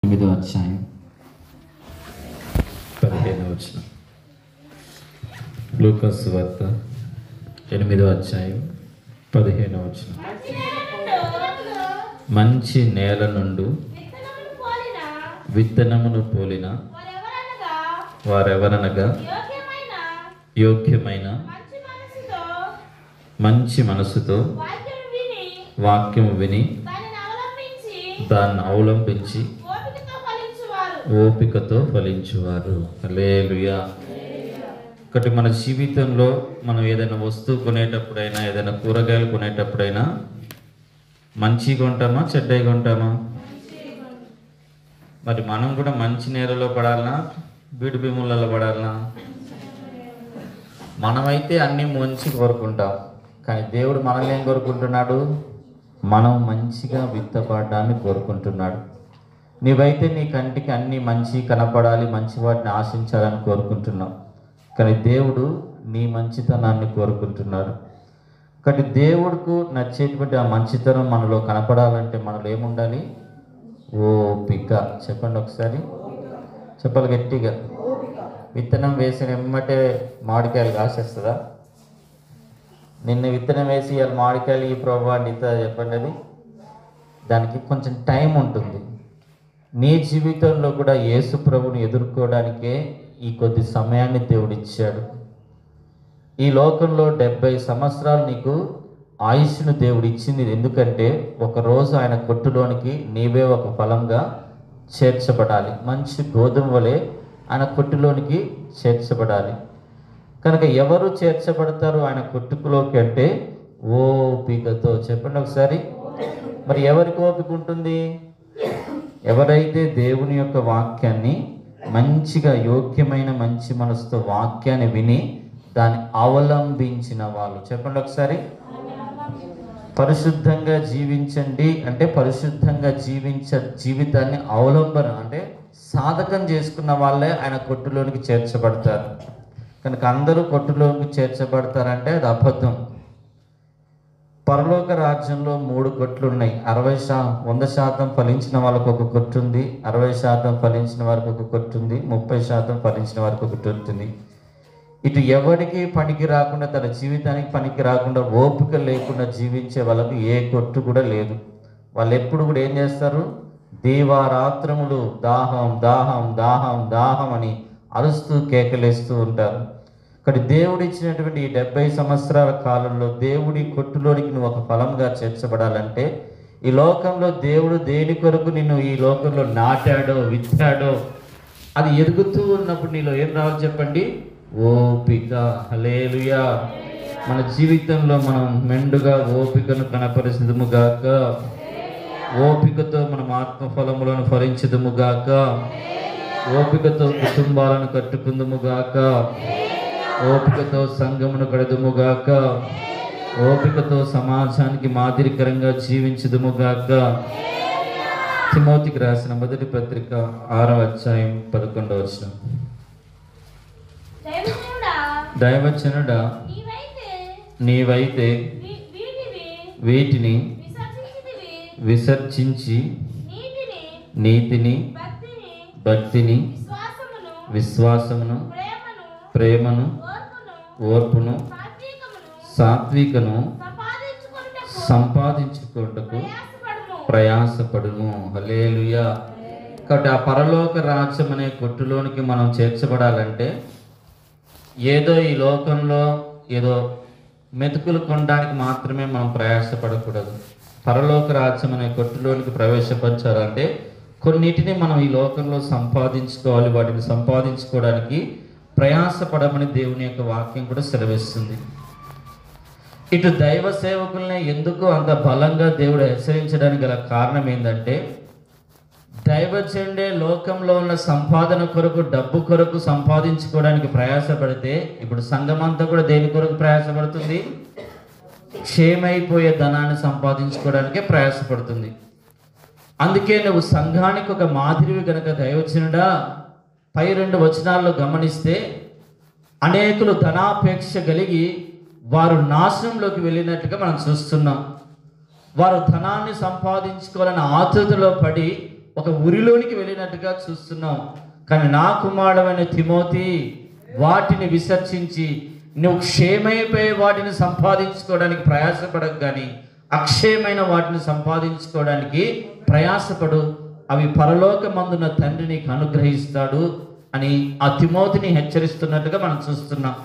8వ అధ్యాయం 15వ వచనం. లూకాసు సువార్త 8వ అధ్యాయం 15వ వచనం. మంచి నేల నుండి విత్తనమును పోలిన వారెవరనగా యోగ్యమైన మంచి మనసుతో వాక్యం విని దాన్ని అవలంబించి ఓపికతో ఫలించువారు. హల్లెలూయా. ఒకటి, మన జీవితంలో మనం ఏదైనా వస్తువు కొనేటప్పుడైనా, ఏదైనా కూరగాయలు కొనేటప్పుడైనా మంచి కొంటామా చెడ్డవి కొంటామా? మరి మనం కూడా మంచి నేలలో పడాలనా బీడు భీములలో పడాలనా? మనమైతే అన్నీ మంచి కోరుకుంటాం, కానీ దేవుడు మనల్ని ఏం కోరుకుంటున్నాడు? మనం మంచిగా విత్తపడడాన్ని కోరుకుంటున్నాడు. నీవైతే నీ కంటికి అన్నీ మంచి కనపడాలి, మంచి వాటిని ఆశించాలని కోరుకుంటున్నావు, కానీ దేవుడు నీ మంచితనాన్ని కోరుకుంటున్నాడు. కాబట్టి దేవుడికి నచ్చేటువంటి ఆ మంచితనం మనలో కనపడాలంటే మనలో ఏముండాలి? ఓపిక. చెప్పండి ఒకసారి, చెప్పాలి గట్టిగా. విత్తనం వేసిన ఎమ్మటే మామిడికాయలు కాసేస్తుందా? నిన్న విత్తనం వేసి ఇవాళ మామిడికాయలు ఈ ప్రభావ నీతో చెప్పండి. అది దానికి కొంచెం టైం ఉంటుంది. నీ జీవితంలో కూడా యేసు ప్రభుని ఎదుర్కోవడానికే ఈ కొద్ది సమయాన్ని దేవుడు ఇచ్చాడు. ఈ లోకంలో 70 సంవత్సరాలు నీకు ఆయుష్ను దేవుడు ఇచ్చింది. ఎందుకంటే ఒకరోజు ఆయన కొట్టులోనికి నీవే ఒక ఫలంగా చేర్చబడాలి. మంచి గోధుమ వలె ఆయన కొట్టులోనికి చేర్చబడాలి. కనుక ఎవరు చేర్చబడతారు ఆయన కొట్టుకులోకి అంటే ఓపికతో. చెప్పండి ఒకసారి. మరి ఎవరికి ఓపిక ఉంటుంది? ఎవరైతే దేవుని యొక్క వాక్యాన్ని మంచిగా యోగ్యమైన మంచి మనసుతో వాక్యాన్ని విని దాన్ని అవలంబించిన వాళ్ళు. చెప్పండి ఒకసారి. పరిశుద్ధంగా జీవించండి అంటే పరిశుద్ధంగా జీవితాన్ని అవలంబన అంటే సాధకం చేసుకున్న వాళ్ళే ఆయన కొట్టులోనికి చేర్చబడతారు. కనుక అందరూ కొట్టులోనికి చేర్చబడతారంటే అది అబద్ధం. పరలోక రాజ్యంలో 3 కొట్లు ఉన్నాయి. 100% ఫలించిన వాళ్ళకు ఒక కొట్టు ఉంది, 60% ఫలించిన వారికి ఒక కొట్టు ఉంది, 30% ఫలించిన వారికి ఒక కొట్టు ఉంటుంది. ఇటు ఎవరికి పనికి రాకుండా, తన జీవితానికి పనికి రాకుండా, ఓపిక లేకుండా జీవించే వాళ్ళకు ఏ కొట్టు కూడా లేదు. వాళ్ళు ఎప్పుడు కూడా ఏం చేస్తారు? దీవారాత్రములు దాహం దాహం దాహం దాహం అని అరుస్తూ కేకలేస్తూ ఉంటారు. ఇక్కడ దేవుడు ఇచ్చినటువంటి ఈ 70 సంవత్సరాల కాలంలో దేవుడి కొట్టులోనికి నువ్వు ఒక ఫలంగా చేర్చబడాలంటే ఈ లోకంలో దేవుడు దేని కొరకు నిన్ను ఈ లోకంలో నాటాడో విత్తాడో అది ఎదుగుతూ ఉన్నప్పుడు నీలో ఏం రావాలి చెప్పండి? ఓపిక. హల్లెలూయా. మన జీవితంలో మనం మెండుగా ఓపికను కనపరిచిదుముగాక. ఓపికతో మనం ఆత్మఫలములను ఫలించుదుముగాక. ఓపికతో కుటుంబాలను కట్టుకుందుముగాక. ఓపికతో సంఘమును కడదుముగాక. ఓపికతో సమాజానికి మాదిరికరంగా జీవించుదుముగాక. తిమోతికి రాసిన మొదటి పత్రిక 6వ అధ్యాయం 11వ వచనం. దైవజనుడా, నీవైతే వీటిని విసర్జించి నీతిని భక్తిని విశ్వాసమును ప్రేమను ఓర్పును సాత్వికను సంపాదించుకొనుటకు ప్రయాసపడుము. హల్లెలూయా. కాబట్టి ఆ పరలోక రాజ్యం అనే కొట్టులోనికి మనం చేర్చబడాలంటే ఏదో ఈ లోకంలో ఏదో మెతుకులు కొనడానికి మాత్రమే మనం ప్రయాసపడకూడదు. పరలోక రాజ్యం అనే కొట్టులోనికి ప్రవేశపరచాలంటే కొన్నిటిని మనం ఈ లోకంలో సంపాదించుకోవాలి. వాటిని సంపాదించుకోవడానికి ప్రయాసపడమని దేవుని యొక్క వాక్యం కూడా సెలవిస్తుంది. ఇటు దైవ సేవకుల్ని ఎందుకు అంత బలంగా దేవుడు హెచ్చరించడానికి గల కారణం ఏంటంటే దైవజనుడే లోకంలో ఉన్న సంపాదన కొరకు, డబ్బు కొరకు సంపాదించుకోవడానికి ప్రయాసపడితే ఇప్పుడు సంఘమంతా కూడా దేని కొరకు ప్రయాసపడుతుంది? క్షేమైపోయే ధనాన్ని సంపాదించుకోవడానికే ప్రయాసపడుతుంది. అందుకే నువ్వు సంఘానికి ఒక మాదిరివి గనక దైవజనుడా, పై 2 వచనాల్లో గమనిస్తే అనేకులు ధనాపేక్ష కలిగి వారు నాశనంలోకి వెళ్ళినట్టుగా మనం చూస్తున్నాం. వారు ధనాన్ని సంపాదించుకోవాలని ఆతృతలో పడి ఒక ఉరిలోనికి వెళ్ళినట్టుగా చూస్తున్నాం. కానీ నా కుమారుడైన తిమోతి, వాటిని విసర్జించి నువ్వు క్షేమైపోయే వాటిని సంపాదించుకోవడానికి ప్రయాసపడకు, కానీ అక్షయమైన వాటిని సంపాదించుకోవడానికి ప్రయాసపడు. అవి పరలోకమందున తండ్రి నీకు అనుగ్రహిస్తాడు అని ఆ తిమోతిని హెచ్చరిస్తున్నట్టుగా మనం చూస్తున్నాం.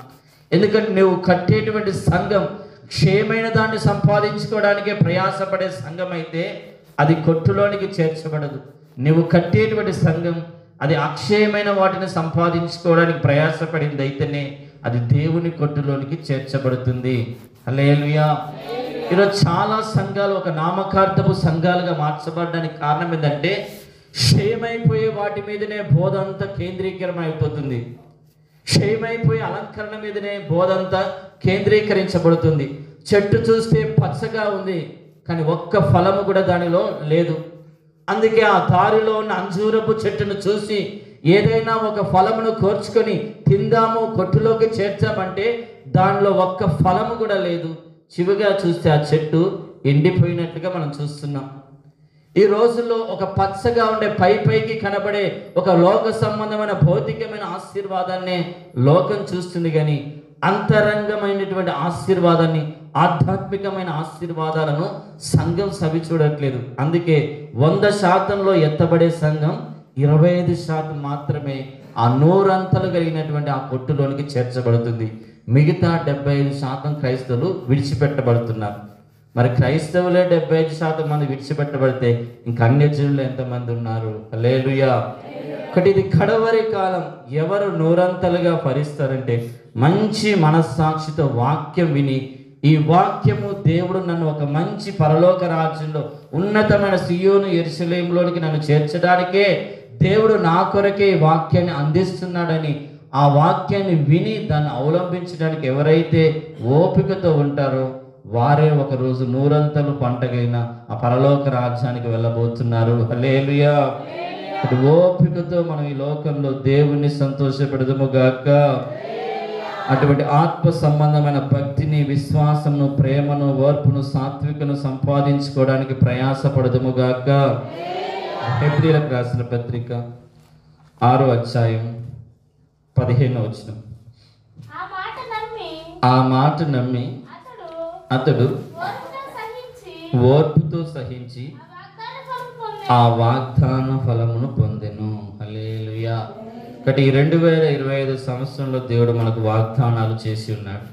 ఎందుకంటే నువ్వు కట్టేటువంటి సంఘం క్షేమైన దాన్ని సంపాదించుకోవడానికే ప్రయాసపడే సంఘం అయితే అది కొట్టులోనికి చేర్చబడదు. నువ్వు కట్టేటువంటి సంఘం అది అక్షయమైన వాటిని సంపాదించుకోవడానికి ప్రయాసపడింది అయితేనే అది దేవుని కొట్టులోనికి చేర్చబడుతుంది. హల్లెలూయా. ఈరోజు చాలా సంఘాలు ఒక నామకార్థపు సంఘాలుగా మార్చబడడానికి కారణం ఏంటంటే క్షయమైపోయే వాటి మీదనే బోధ అంతా కేంద్రీకరమైపోతుంది. క్షయమైపోయే అలంకరణ మీదనే బోధ అంతా కేంద్రీకరించబడుతుంది. చెట్టు చూస్తే పచ్చగా ఉంది, కానీ ఒక్క ఫలము కూడా దానిలో లేదు. అందుకే ఆ దారిలో ఉన్న అంజూరపు చెట్టును చూసి ఏదైనా ఒక ఫలమును కోర్చుకొని తిందాము, కొట్టులోకి చేర్చామంటే దానిలో ఒక్క ఫలము కూడా లేదు. చివరిగా చూస్తే ఆ చెట్టు ఎండిపోయినట్లుగా మనం చూస్తున్నాం. ఈ రోజుల్లో ఒక పచ్చగా ఉండే పైకి కనబడే ఒక లోక సంబంధమైన భౌతికమైన ఆశీర్వాదాన్ని లోకం చూస్తుంది, కానీ అంతరంగమైనటువంటి ఆశీర్వాదాన్ని, ఆధ్యాత్మికమైన ఆశీర్వాదాలను సంఘం సవి చూడట్లేదు. అందుకే 100% ఎత్తబడే సంఘం 25% మాత్రమే ఆ నూరంతలు కలిగినటువంటి ఆ కొట్టులోనికి చేర్చబడుతుంది. మిగతా 75% క్రైస్తవులు విడిచిపెట్టబడుతున్నారు. మరి క్రైస్తవులే 75% మంది విడిచిపెట్టబడితే ఇంకా అన్యజనులు ఎంతమంది ఉన్నారు? హల్లెలూయా. ఒకటి, ఇది కడవరి కాలం. ఎవరు నూరంతలుగా ఫలిస్తారంటే మంచి మనస్సాక్షితో వాక్యం విని, ఈ వాక్యము దేవుడు నన్ను ఒక మంచి పరలోక రాజ్యంలో ఉన్నతమైన సియోను యెరూషలేములోనికి నన్ను చేర్చడానికే దేవుడు నా కొరకే ఈ వాక్యాన్ని అందిస్తున్నాడని ఆ వాక్యాన్ని విని దాన్ని అవలంబించడానికి ఎవరైతే ఓపికతో ఉంటారో వారే ఒకరోజు నూరంతలు పంటగైన ఆ పరలోక రాజ్యానికి వెళ్ళబోతున్నారు. హల్లెలూయా. ఓపికతో మనం ఈ లోకంలో దేవుణ్ణి సంతోషపెడదుము గాక. అటువంటి ఆత్మ సంబంధమైన భక్తిని, విశ్వాసమును, ప్రేమను, ఓర్పును, సాత్వికను సంపాదించుకోవడానికి ప్రయాసపడదుము గాక. హెబ్రీయులకు రాసిన పత్రిక 6వ అధ్యాయం 15వ వచనం. ఆ మాట నమ్మి అతడు ఓర్పుతో సహించి ఆ వాగ్దాన ఫలమును పొందెను. హల్లెలూయా. ఒకటి, 2025 సంవత్సరంలో దేవుడు మనకు వాగ్దానాలు చేసి ఉన్నాడు.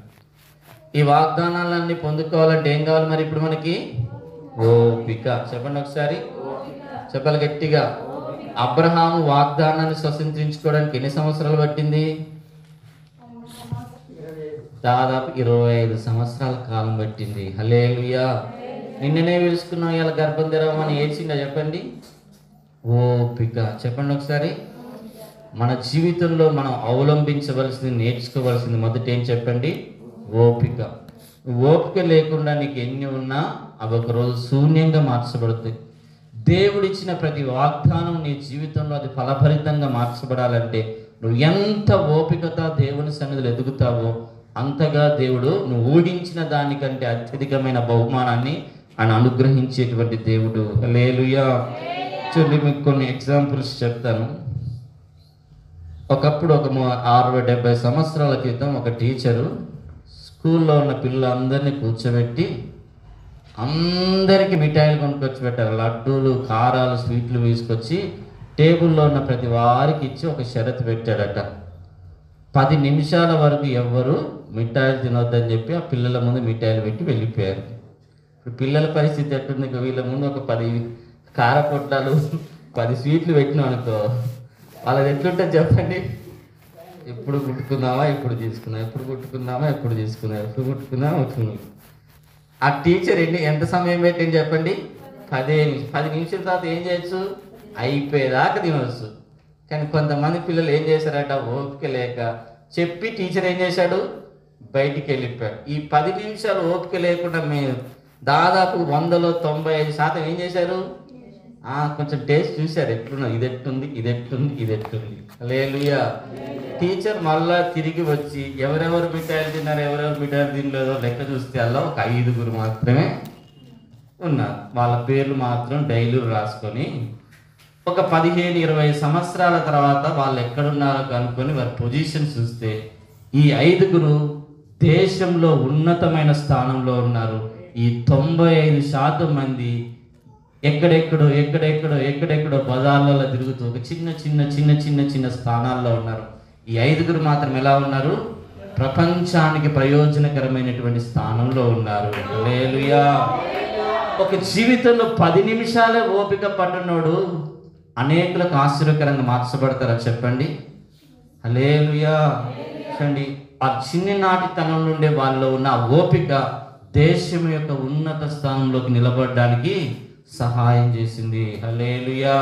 ఈ వాగ్దానాలన్నీ పొందుకోవాలంటే ఏం కావాలి? మరి ఇప్పుడు మనకి ఓపిక. చెప్పండి ఒకసారి, చెప్పాలి గట్టిగా. అబ్రహాము వాగ్దానాన్ని స్వతంత్రించుకోవడానికి ఎన్ని సంవత్సరాలు పట్టింది? దాదాపు 25 సంవత్సరాల కాలం పట్టింది. హల్లెలూయా. నిన్ననే పిలుచుకున్నాం, ఇలా గర్భం తెరవమని ఏడ్చిందా? చెప్పండి. ఓపిక. చెప్పండి ఒకసారి. మన జీవితంలో మనం అవలంబించవలసింది, నేర్చుకోవలసింది మొదటి ఏం చెప్పండి? ఓపిక. ఓపిక లేకుండా నీకు ఎన్ని ఉన్నా అవి ఒకరోజు శూన్యంగా మార్చబడుతాయి. దేవుడిచ్చిన ప్రతి వాగ్దానం నీ జీవితంలో అది ఫలభరితంగా మార్చబడాలంటే నువ్వు ఎంత ఓపికతో దేవుని సన్నిధిలో ఎదుగుతావో అంతగా దేవుడు నువ్వు ఊహించిన దానికంటే అత్యధికమైన బహుమానాన్ని ఆయన అనుగ్రహించేటువంటి దేవుడు. హల్లెలూయా. చూడండి, మీకు కొన్ని ఎగ్జాంపుల్స్ చెప్తాను. ఒకప్పుడు ఒక 60-70 సంవత్సరాల క్రితం ఒక టీచరు స్కూల్లో ఉన్న పిల్లలందరినీ కూర్చోబెట్టి అందరికీ మిఠాయిలు కొనుక్కొచ్చి పెట్టారు. లడ్డూలు, కారాలు, స్వీట్లు తీసుకొచ్చి టేబుల్లో ఉన్న ప్రతి వారికి ఇచ్చి ఒక షరతు పెట్టాడట. 10 నిమిషాల వరకు ఎవ్వరు మిఠాయిలు తినొద్దని చెప్పి ఆ పిల్లల ముందు మిఠాయిలు పెట్టి వెళ్ళిపోయారు. ఇప్పుడు పిల్లల పరిస్థితి ఎట్టుంది? వీళ్ళ ముందు ఒక 10 కారపొట్లాలు, 10 స్వీట్లు పెట్టినాం అనుకో, వాళ్ళది ఎట్లుంటుంది చెప్పండి? ఎప్పుడు కుట్టుకుందామా, ఎప్పుడు తీసుకుందాం, ఎప్పుడు కుట్టుకుందామా, ఎప్పుడు తీసుకుందాం, ఎప్పుడు కుట్టుకుందామా, ఎప్పుడు. ఆ టీచర్ ఎంత సమయం పెట్టింది చెప్పండి? 10 నిమిషాల తర్వాత ఏం చేయొచ్చు? అయిపోయేదాకా తినవచ్చు. కానీ కొంతమంది పిల్లలు ఏం చేశారట, ఓపిక లేక చెప్పి టీచర్ ఏం చేశాడు? బయటికి వెళ్ళిపోయాడు. ఈ 10 నిమిషాలు ఓపిక లేకుండా మేము దాదాపు 100లో 95% ఏం చేశారు? కొంచెం టేస్ట్ చూశారు, ఎట్లున్నా, ఇది ఎట్టుంది, ఇది ఎట్టుంది, ఇది ఎట్టుంది. హల్లెలూయా. టీచర్ మళ్ళా తిరిగి వచ్చి ఎవరెవరు మిఠాయిలు తిన్నారు, ఎవరెవరు మిఠాయిలు తినలేదో లెక్క చూస్తే అలా ఒక 5గురు మాత్రమే ఉన్నారు. వాళ్ళ పేర్లు మాత్రం డైలీ రాసుకొని ఒక 15-20 సంవత్సరాల తర్వాత వాళ్ళు ఎక్కడున్నారో కనుక్కొని వారి పొజిషన్ చూస్తే ఈ 5గురు దేశంలో ఉన్నతమైన స్థానంలో ఉన్నారు. ఈ 95% మంది ఎక్కడెక్కడో బజార్లలో తిరుగుతూ ఒక చిన్న స్థానాల్లో ఉన్నారు. ఈ 5గురు మాత్రం ఎలా ఉన్నారు? ప్రపంచానికి ప్రయోజనకరమైనటువంటి స్థానంలో ఉన్నారు. హల్లెలూయా. ఒక జీవితంలో 10 నిమిషాలే ఓపిక పట్టునోడు అనేకులకు ఆశ్చర్యకరంగా మార్చబడతారా చెప్పండి? హల్లెలూయా. చూడండి, ఆ చిన్ననాటితనం నుండే వాళ్ళలో ఉన్న ఓపిక దేశం యొక్క ఉన్నత స్థానంలోకి నిలబడడానికి సహాయం చేసింది. హల్లెలూయా,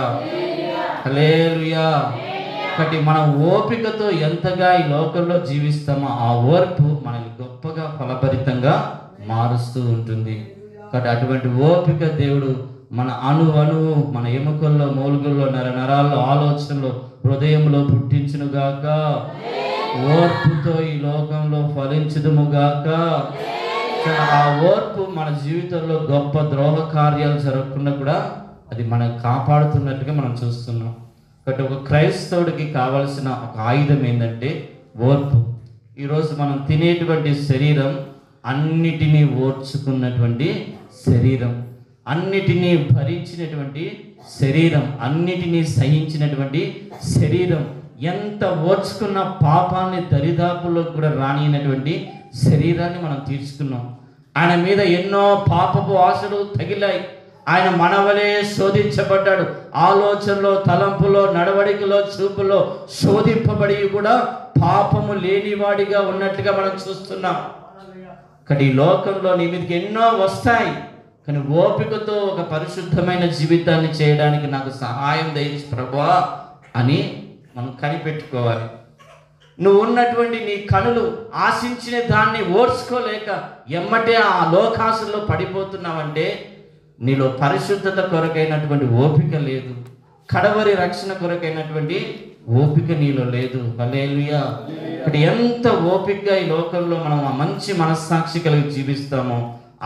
హల్లెలూయా. కాబట్టి మనం ఓపికతో ఎంతగా ఈ లోకంలో జీవిస్తామో ఆ ఓర్పు మనల్ని గొప్పగా ఫలభరితంగా మారుస్తూ ఉంటుంది. కాబట్టి అటువంటి ఓపిక దేవుడు మన అణువు మన ఎముకల్లో, మూలుగుల్లో, నరాల్లో, ఆలోచనలో, హృదయంలో పుట్టించునుగాక. ఓర్పుతో ఈ లోకంలో ఫలించుదుముగాక. ఆ ఓర్పు మన జీవితంలో గొప్ప ద్రోహ కార్యాలు జరగకుండా కూడా అది మనం కాపాడుతున్నట్టుగా మనం చూస్తున్నాం. కాబట్టి ఒక క్రైస్తవుడికి కావలసిన ఒక ఆయుధం ఏంటంటే ఓర్పు. ఈరోజు మనం తినేటువంటి శరీరం అన్నిటినీ ఓర్చుకున్నటువంటి శరీరం, అన్నిటినీ భరించినటువంటి శరీరం, అన్నిటినీ సహించినటువంటి శరీరం, ఎంత ఓర్చుకున్న పాపాన్ని దరిదాపుల్లో కూడా రానియనటువంటి శరీరాన్ని మనం తీర్చుకున్నాం. ఆయన మీద ఎన్నో పాపపు ఆశలు తగిలాయి. ఆయన మనవలే శోధించబడ్డాడు. ఆలోచనలో, తలంపులో, నడవడికలో, చూపులో శోధింపబడి కూడా పాపము లేనివాడిగా ఉన్నట్లుగా మనం చూస్తున్నాం. కానీ ఈ లోకంలో నీ మీదకి ఎన్నో వస్తాయి, కానీ ఓపికతో ఒక పరిశుద్ధమైన జీవితాన్ని చేయడానికి నాకు సహాయం దయచేసి ప్రభువా అని మనం కనిపెట్టుకోవాలి. నువ్వు ఉన్నటువంటి నీ కనులు ఆశించిన దాన్ని ఓర్చుకోలేక ఎమ్మటే ఆ లోకాసుల్లో పడిపోతున్నావంటే నీలో పరిశుద్ధత కొరకైనటువంటి ఓపిక లేదు, కడవరి రక్షణ కొరకైనటువంటి ఓపిక నీలో లేదు. హల్లెలూయా. ఇక్కడ ఎంత ఓపికగా ఈ లోకంలో మనం ఆ మంచి మనస్సాక్షి కలిగి జీవిస్తామో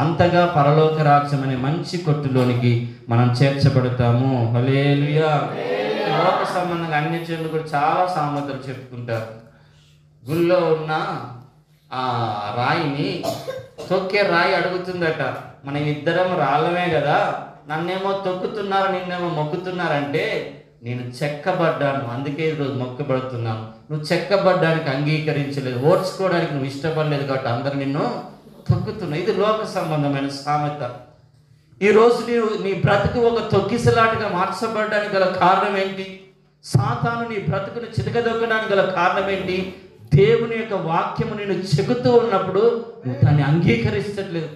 అంతగా పరలోక రాజ్యం అనే మంచి కొట్టులోనికి మనం చేర్చబడతాము. హల్లెలూయా. లోక సంబంధంగా అన్ని చెల్లు కూడా చాలా సామెతలు చెప్పుకుంటారు. గుళ్ళో ఉన్న ఆ రాయిని తొక్కే రాయి అడుగుతుందట, మనం ఇద్దరం రాళ్ళమే కదా, నన్నేమో తొక్కుతున్నారు, నిన్నేమో మొక్కుతున్నారంటే నేను చెక్కబడ్డాను, అందుకే ఈరోజు మొక్కబడుతున్నాను. నువ్వు చెక్కబడ్డానికి అంగీకరించలేదు, ఓర్చుకోవడానికి నువ్వు ఇష్టపడలేదు కాబట్టి అందరు నిన్ను తొక్కుతున్నావు. ఇది లోక సంబంధమైన సామెత. ఈరోజు నీ బ్రతుకు ఒక తొక్కిసలాటగా మార్చబడడానికి గల కారణం ఏంటి? సాతాను నీ బ్రతుకును చితకదొక్కడానికి గల కారణం ఏంటి? దేవుని యొక్క వాక్యము నేను చెబుతూ ఉన్నప్పుడు నువ్వు దాన్ని అంగీకరించట్లేదు.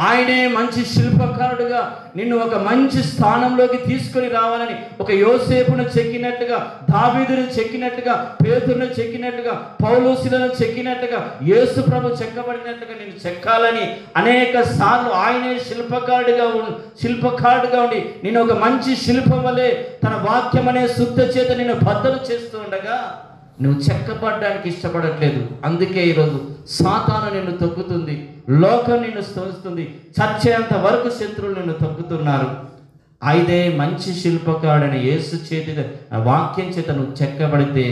ఆయనే మంచి శిల్పకారుడుగా నిన్ను ఒక మంచి స్థానంలోకి తీసుకొని రావాలని, ఒక యోసేపును చెక్కినట్టుగా, దావీదును చెక్కినట్టుగా, పేతురును చెక్కినట్టుగా, పౌలోసులను చెక్కినట్టుగా, యేసు ప్రభు చెక్కబడినట్టుగా నేను చెక్కాలని అనేక సార్లు ఆయనే శిల్పకారుడుగా ఉండి నేను ఒక మంచి శిల్పం వలె తన వాక్యం అనే శుద్ధ చేత నిన్ను బద్దలు చేస్తూ ఉండగా నువ్వు చెక్కబడ్డానికి ఇష్టపడట్లేదు. అందుకే ఈరోజు సాతాను నిన్ను తొక్కుతుంది, లోకం నిన్ను స్తోస్తుంది, చచ్చేంత వరకు శత్రువులు నిన్ను తొక్కుతున్నారు. అయితే మంచి శిల్పకారుడైన యేసు చేతి వాక్యం చేత నువ్వు చెక్కబడితే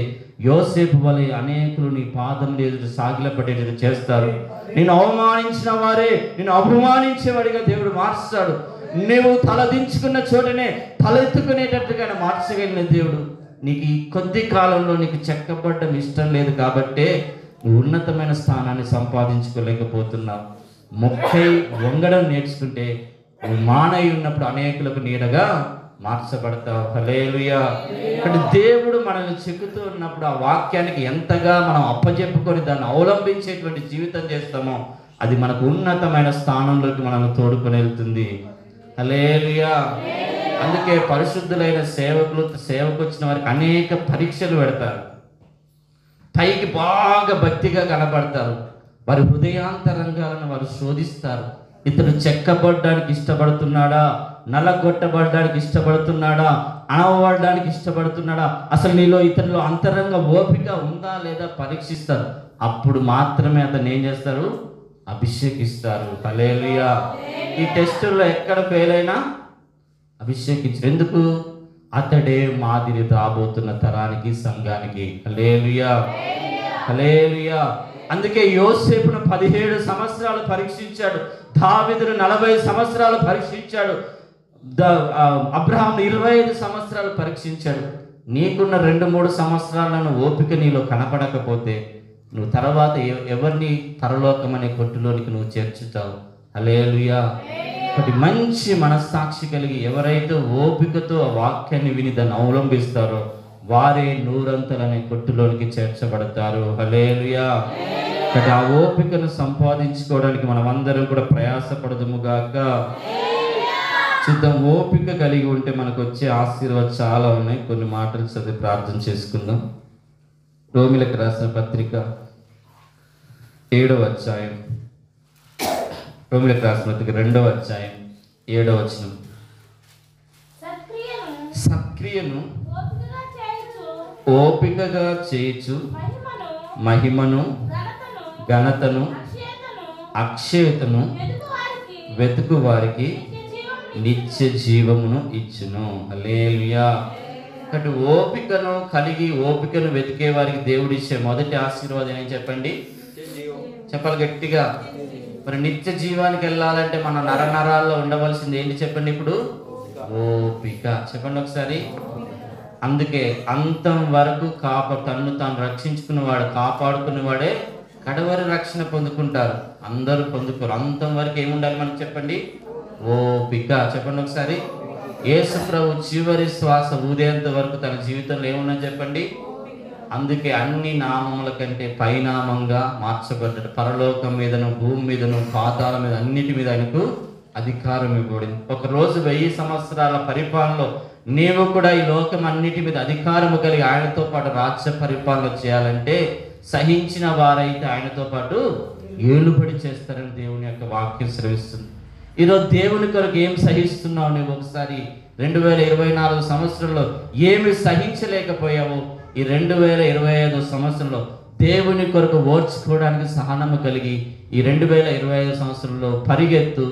యోసేపు వలె అనేకులు నీ పాదములు ఎదురు సాగిలపడేది చేస్తారు. నిన్ను అవమానించిన వారే నిన్ను అభిమానించేవాడిగా దేవుడు మార్చాడు. నువ్వు తలదించుకున్న చోటనే తలెత్తుకునేటట్టుగా మార్చగలిగిన దేవుడు. నీకు ఈ కొద్ది కాలంలో నీకు చెక్కబడ్డం ఇష్టం లేదు కాబట్టే నువ్వు ఉన్నతమైన స్థానాన్ని సంపాదించుకోలేకపోతున్నావు. మొక్కై వంగడం నేర్చుకుంటే నువ్వు మానై ఉన్నప్పుడు అనేకులకు నీడగా మార్చబడతావు. హల్లెలూయా. ఇక్కడ దేవుడు మనల్ని చెక్కుతూ ఉన్నప్పుడు ఆ వాక్యానికి ఎంతగా మనం అప్పచెప్పుకొని దాన్ని అవలంబించేటువంటి జీవితం చేస్తామో అది మనకు ఉన్నతమైన స్థానంలోకి మనల్ని తోడుకొని వెళ్తుంది. హల్లెలూయా. అందుకే పరిశుద్ధులైన సేవకు వచ్చిన వారికి అనేక పరీక్షలు పెడతారు. పైకి బాగా భక్తిగా కనబడతారు, వారి హృదయాంతరంగాలను వారు శోధిస్తారు. ఇతడు చెక్కబడడానికి ఇష్టపడుతున్నాడా, నలగొట్టబడడానికి ఇష్టపడుతున్నాడా, అనవబడడానికి ఇష్టపడుతున్నాడా, అసలు నీలో ఇతనిలో అంతరంగ ఓపిక ఉందా లేదా పరీక్షిస్తారు. అప్పుడు మాత్రమే అతను ఏం చేస్తారు? అభిషేకిస్తారు. హల్లెలూయా. ఈ టెస్టుల్లో ఎక్కడ ఫెయిల్ అయినా అభిషేకించరు. ఎందుకు? అతడే మాదిరి రాబోతున్న తరానికి, సంఘానికి. హల్లెలూయా, హల్లెలూయా. అందుకే యోసేపును 17 సంవత్సరాలు పరీక్షించాడు, దావీదును 40 సంవత్సరాలు పరీక్షించాడు, అబ్రహాంను 25 సంవత్సరాలు పరీక్షించాడు. నీకున్న 2-3 సంవత్సరాలను ఓపిక నీలో కనపడకపోతే నువ్వు తర్వాత ఎవరిని పరలోకం అనే కొట్టులోనికి నువ్వు చేర్చుతావు. హల్లెలూయా. ఒకటి మంచి మనస్సాక్షి కలిగి ఎవరైతే ఓపికతో ఆ వాక్యాన్ని విని దాన్ని అవలంబిస్తారో వారే 100 అనే కొట్టులోనికి చేర్చబడతారు. హల్లెలూయా. కాబట్టి ఆ ఓపికను సంపాదించుకోవడానికి మనం అందరం కూడా ప్రయాసపడదుముగాక. చూద్దాం. ఓపిక కలిగి ఉంటే మనకు వచ్చే ఆశీర్వాదాలు చాలా ఉన్నాయి. కొన్ని మాటలు చదివి ప్రార్థన చేసుకుందాం. రోమిలకు రాసిన పత్రిక 7వ అధ్యాయం, రోమిలకు రాసిన పత్రిక 2వ అధ్యాయం 7వ వచనం. సత్క్రియను ఓపికగా చేయుచు మహిమను, ఘనతను, అక్షయతను వెతుకు వారికి నిత్య జీవమును ఇచ్చును. హల్లెలూయా. కాబట్టి ఓపికను కలిగి ఓపికను వెతికే వారికి దేవుడు ఇచ్చే మొదటి ఆశీర్వాదం ఏం చెప్పండి? చెప్పాలి గట్టిగా. మరి నిత్య జీవానికి వెళ్ళాలంటే మన నరనరాల్లో ఉండవలసింది ఏంటి చెప్పండి? ఇప్పుడు ఓపిక. చెప్పండి ఒకసారి. అందుకే అంతం వరకు తన్ను తాను రక్షించుకున్నవాడు, కాపాడుకునేవాడే కడవరి రక్షణ పొందుకుంటారు. అందరూ పొందుకోరు. అంతం వరకు ఏముండాలి మనకు చెప్పండి? ఓపిక. చెప్పండి ఒకసారి. యేసు ప్రభు చివరి శ్వాస ఊదేంత వరకు తన జీవితంలో ఏమున్నది చెప్పండి? అందుకే అన్ని నామముల కంటే పైనామంగా మార్చబడ్డాడు. పరలోకం మీదను, భూమి మీదను, పాతాల మీద, అన్నిటి మీద ఆయనకు అధికారం ఇవ్వబడింది. ఒకరోజు 1000 సంవత్సరాల పరిపాలనలో నీవు కూడా ఈ లోకం అన్నిటి మీద అధికారము కలిగి ఆయనతో పాటు రాజ్య పరిపాలన చేయాలంటే సహించిన వారైతే ఆయనతో పాటు ఏలుబడి చేస్తారని దేవుని యొక్క వాక్యం శ్రవిస్తుంది. ఈరోజు దేవుని కొరకు ఏం సహిస్తున్నావు నువ్వు? ఒకసారి 2024 సంవత్సరంలో ఏమి సహించలేకపోయావు? ఈ 2025 సంవత్సరంలో దేవుని కొరకు ఓర్చుకోవడానికి సహనము కలిగి ఈ 2025 సంవత్సరంలో పరిగెత్తు.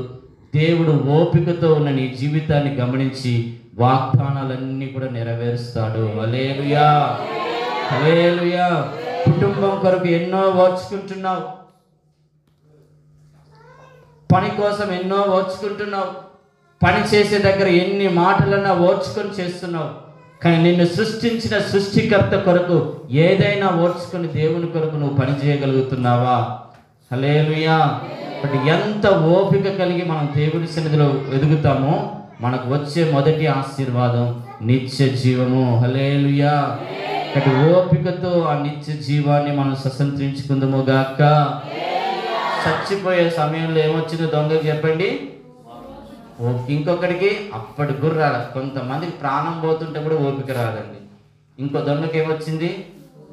దేవుడు ఓపికతో ఉన్న నీ జీవితాన్ని గమనించి వాగ్దానాలన్నీ కూడా నెరవేరుస్తాడు. హల్లెలూయా, హల్లెలూయా. కుటుంబం కొరకు ఎన్నో ఓర్చుకుంటున్నావు, పని కోసం ఎన్నో ఓర్చుకుంటున్నావు, పని చేసే దగ్గర ఎన్ని మాటలన్నా ఓర్చుకొని చేస్తున్నావు. కానీ నిన్ను సృష్టించిన సృష్టికర్త కొరకు ఏదైనా ఓర్చుకొని దేవుని కొరకు నువ్వు పని చేయగలుగుతున్నావా? హల్లెలూయా. బట్ ఎంత ఓపిక కలిగి మనం దేవుని సన్నిధిలో ఎదుగుతామో మనకు వచ్చే మొదటి ఆశీర్వాదం నిత్య జీవము. హల్లెలూయా. కాబట్టి ఓపికతో ఆ నిత్య జీవాన్ని మనం స్వతంత్రించుకుందాము గాక. చచ్చిపోయే సమయంలో ఏమొచ్చిందో దొంగకి చెప్పండి? ఇంకొకటికి అప్పటి గుర్రాల. కొంతమందికి ప్రాణం పోతుంటే కూడా ఓపిక రాదండి. ఇంకో దొంగకి ఏమొచ్చింది?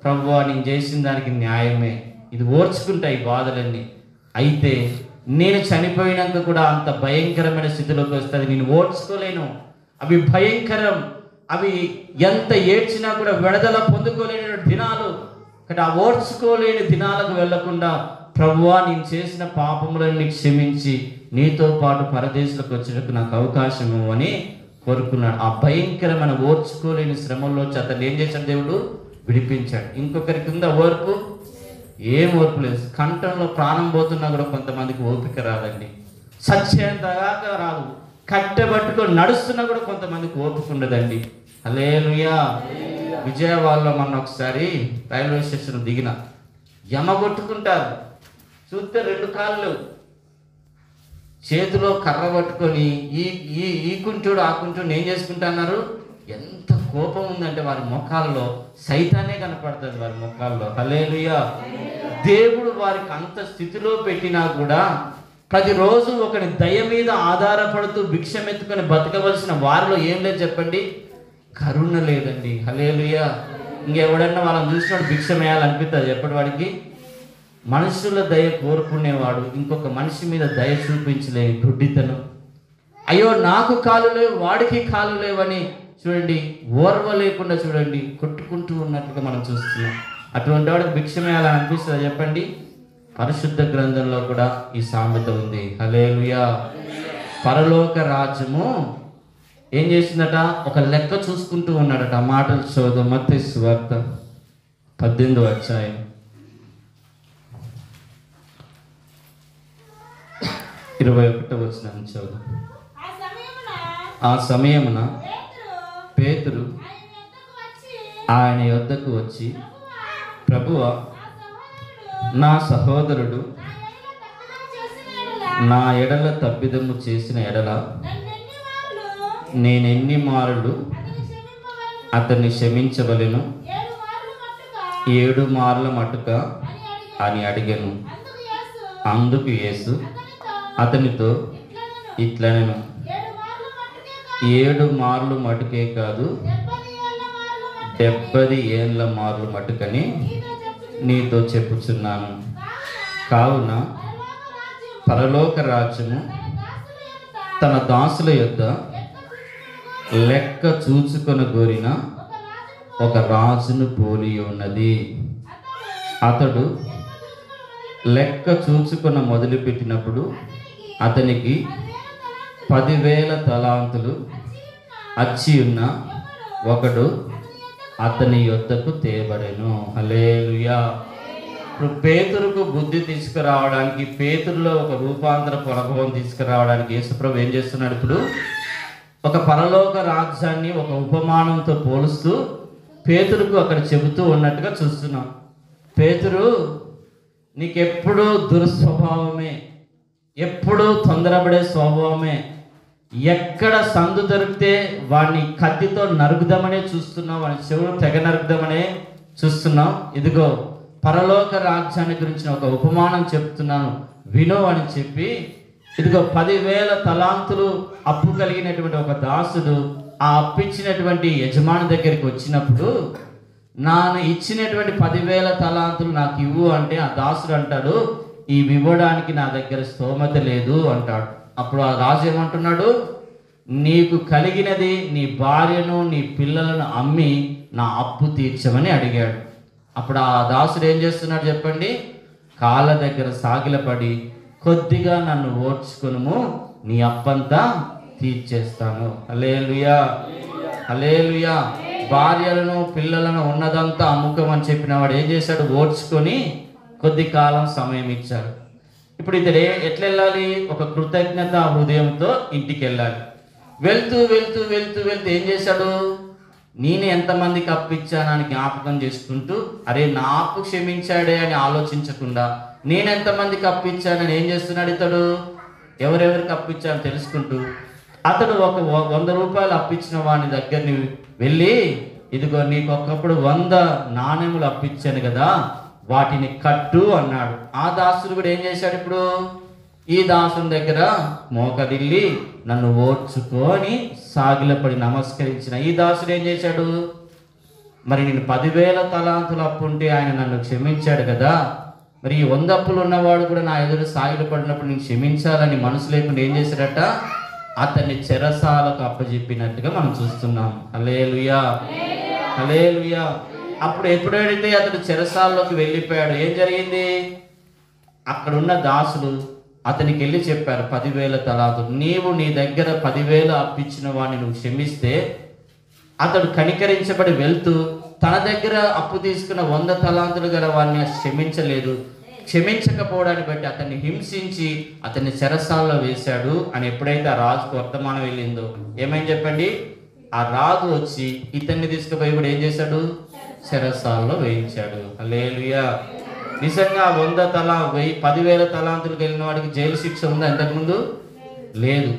ప్రభువా నేను చేసిన దానికి న్యాయమే, ఇది ఓర్చుకుంటాయి బాధలన్నీ. అయితే నేను చనిపోయినాక కూడా అంత భయంకరమైన స్థితిలోకి వస్తుంది, నేను ఓర్చుకోలేను. అవి భయంకరం, అవి ఎంత ఏడ్చినా కూడా విడుదల పొందుకోలేని దినాలు. ఆ ఓర్చుకోలేని దినాలకు వెళ్లకుండా ప్రభువా నేను చేసిన పాపములన్నీ క్షమించి నీతో పాటు పరదేశులకు వచ్చేటకు నాకు అవకాశం అని కోరుకున్నాడు. ఆ భయంకరమైన ఓర్చుకోలేని శ్రమంలో అతను ఏం చేశాడు? దేవుడు విడిపించాడు. ఇంకొకరికి ఉందా ఓర్పు? ఏం ఓర్పు లేదు. కంఠంలో ప్రాణం పోతున్నా కూడా కొంతమందికి ఓపిక రాదండి. సత్యంతగాక రాదు. కట్టెబట్టుకొని నడుస్తున్నా కూడా కొంతమందికి ఓపిక ఉండదండి. హల్లెలూయా. విజయవాడలో మొన్న ఒకసారి రైల్వే స్టేషన్ దిగిన యమగొట్టుకుంటారు. చూస్తే 2 కాళ్ళు, చేతిలో కర్ర పట్టుకొని ఈ కుంటుడు ఆ కుంటుడు ఏం చేసుకుంటున్నారు? ఎంత కోపం ఉందంటే వారి ముఖాల్లో సైతానే కనపడుతుంది వారి ముఖాల్లో. హల్లెలూయా. దేవుడు వారికి అంత స్థితిలో పెట్టినా కూడా ప్రతిరోజు ఒకరి దయ మీద ఆధారపడుతూ భిక్షమెత్తుకొని బతకవలసిన వారిలో ఏం లేదు చెప్పండి? కరుణ లేదండి. హల్లెలూయా. ఇంకెవడన్నా వాళ్ళని చూసినప్పుడు భిక్షం వేయాలనిపిస్తుంది చెప్పండి వాడికి? మనుషుల దయ కోరుకునేవాడు ఇంకొక మనిషి మీద దయ చూపించలేని గుడ్డితనం. అయ్యో నాకు కాలు లేవు, వాడికి కాలు లేవని చూడండి, ఓర్వ లేకుండా చూడండి కొట్టుకుంటూ ఉన్నట్లుగా మనం చూస్తున్నాం. అటువంటి వాడికి భిక్షం వేయాలని అనిపిస్తుంది చెప్పండి? పరిశుద్ధ గ్రంథంలో కూడా ఈ సామెత ఉంది. హల్లెలూయా. పరలోక రాజ్యము ఏం చేసిందట, ఒక లెక్క చూసుకుంటూ ఉన్నాడట. ఆ మాటలు చదువు, మత్తయి సువార్త 18వ అధ్యాయం 21వ వచనం చదువు. ఆ సమయమున పేతురు ఆయన యొద్దకు వచ్చి, ప్రభువా, నా సహోదరుడు నా ఎడల తప్పిదము చేసిన ఎడల నేనెన్ని మారులు అతన్ని క్షమించవలెను? 7 మార్ల మటుక అని అడిగాను. అందుకు యేసు అతనితో ఇట్లనెను, 7 మార్లు మటుకే కాదు, 70 ఏళ్ళ మార్లు మటుకని నీతో చెప్పుచున్నాను. కావున పరలోక రాజ్యము తన దాసుల యొద్ద లెక్క చూచుకొని కోరిన ఒక రాజును పోలి ఉన్నది. అతడు లెక్క చూచుకొన మొదలుపెట్టినప్పుడు అతనికి 10,000 తలాంతులు అచ్చి ఉన్న ఒకడు అతని యొద్దకు తేబడెను. హల్లెలూయా. ఇప్పుడు పేతురుకు బుద్ధి తీసుకురావడానికి, పేతురులో ఒక రూపాంతరపు అనుభవం తీసుకురావడానికి యేసుప్రభు ఏం చేస్తున్నాడు? ఇప్పుడు ఒక పరలోక రాజ్యాన్ని ఒక ఉపమానంతో పోలుస్తూ పేతురుకు అక్కడ చెబుతూ ఉన్నట్టుగా చూస్తున్నాం. పేతురు, నీకెప్పుడు దుర్స్వభావమే, ఎప్పుడూ తొందరపడే స్వభావమే, ఎక్కడ సందు దొరికితే వాడిని కత్తితో నరుకుదామనే చూస్తున్నావు, వాడి చెవులు తెగ నరుకుదామనే చూస్తున్నావు. ఇదిగో పరలోక రాజ్యాన్ని గురించిన ఒక ఉపమానం చెప్తున్నాను, విను అని చెప్పి, ఇదిగో 10,000 తలాంతులు అప్పు కలిగినటువంటి ఒక దాసుడు ఆ అప్పిచ్చినటువంటి యజమాని దగ్గరికి వచ్చినప్పుడు, నాను ఇచ్చినటువంటి 10,000 తలాంతులు నాకు ఇవ్వు అంటే ఆ దాసుడు అంటాడు, ఇవి ఇవ్వడానికి నా దగ్గర స్తోమత లేదు అంటాడు. అప్పుడు ఆ రాజు ఏమంటున్నాడు, నీకు కలిగినది నీ భార్యను నీ పిల్లలను అమ్మి నా అప్పు తీర్చమని అడిగాడు. అప్పుడు ఆ దాసుడు ఏం చేస్తున్నాడు చెప్పండి? కాళ్ళ దగ్గర సాగిలపడి, కొద్దిగా నన్ను ఓర్చుకొనుము, నీ అప్పంతా తీర్చేస్తాను. హల్లెలూయా, హల్లెలూయా. భార్యలను పిల్లలను ఉన్నదంతా అమ్ముకోమని చెప్పిన వాడు ఏం చేశాడు? ఓర్చుకొని కొద్ది కాలం సమయం ఇచ్చాడు. ఇప్పుడు ఇతడు ఎట్లా వెళ్ళాలి? ఒక కృతజ్ఞత హృదయంతో ఇంటికి వెళ్ళాలి. వెళ్తూ వెళ్తూ వెళ్తూ వెళ్తూ ఏం చేశాడు? నేను ఎంతమందికి అప్పిచ్చానని జ్ఞాపకం చేసుకుంటూ, అరే నా అప్పు క్షమించాడే అని ఆలోచించకుండా, నేను ఎంతమందికి అప్పిచ్చానని ఏం చేస్తున్నాడు ఇతడు? ఎవరెవరికి అప్పిచ్చానో తెలుసుకుంటూ అతడు ఒక 100 రూపాయలు అప్పిచ్చిన వాని దగ్గరని వెళ్ళి, ఇదిగో నీకు ఒకప్పుడు 100 నాణెములు అప్పిచ్చాను కదా, వాటిని కట్టు అన్నాడు. ఆ దాసుడు కూడా ఏం చేశాడు? ఇప్పుడు ఈ దాసుని దగ్గర మోకరిల్లి నన్ను ఓర్చుకొని సాగిలపడి నమస్కరించిన ఈ దాసుడు ఏం చేశాడు? మరి నేను 10,000 తలాంతులు అప్పు ఉంటే ఆయన నన్ను క్షమించాడు కదా, మరి ఈ 100 అప్పులు ఉన్నవాడు కూడా నా ఎదురు సాగిలపడినప్పుడు నేను క్షమించాలని మనసు లేకుండా ఏం చేశాడట? అతన్ని చెరసాలకు అప్పచెప్పినట్టుగా మనం చూస్తున్నాం. హల్లెలూయా, హల్లెలూయా. అప్పుడు ఎప్పుడైతే అతడు చెరసాల్లోకి వెళ్ళిపోయాడు, ఏం జరిగింది? అక్కడున్న దాసులు అతనికి వెళ్ళి చెప్పారు, 10,000 తలాంతులు, నీవు నీ దగ్గర 10,000 అప్పిచ్చిన వాడిని నువ్వు క్షమిస్తే, అతడు కనికరించబడి వెళ్తూ తన దగ్గర అప్పు తీసుకున్న 100 తలాంతులు గల వాడిని క్షమించలేదు. క్షమించకపోవడాన్ని బట్టి అతన్ని హింసించి అతన్ని చెరసాల్లో వేశాడు అని ఎప్పుడైతే ఆ రాజుకు వర్తమానం వెళ్ళిందో ఏమైంది చెప్పండి? ఆ రాజు వచ్చి ఇతన్ని తీసుకుపోయి కూడా ఏం చేశాడు? చెరసాల్లో వేయించాడు. హల్లెలూయా. నిజంగా 10,000 తలాంతులకు వెళ్ళిన వాడికి జైలు శిక్ష ఉందా ఇంతకుముందు? లేదు.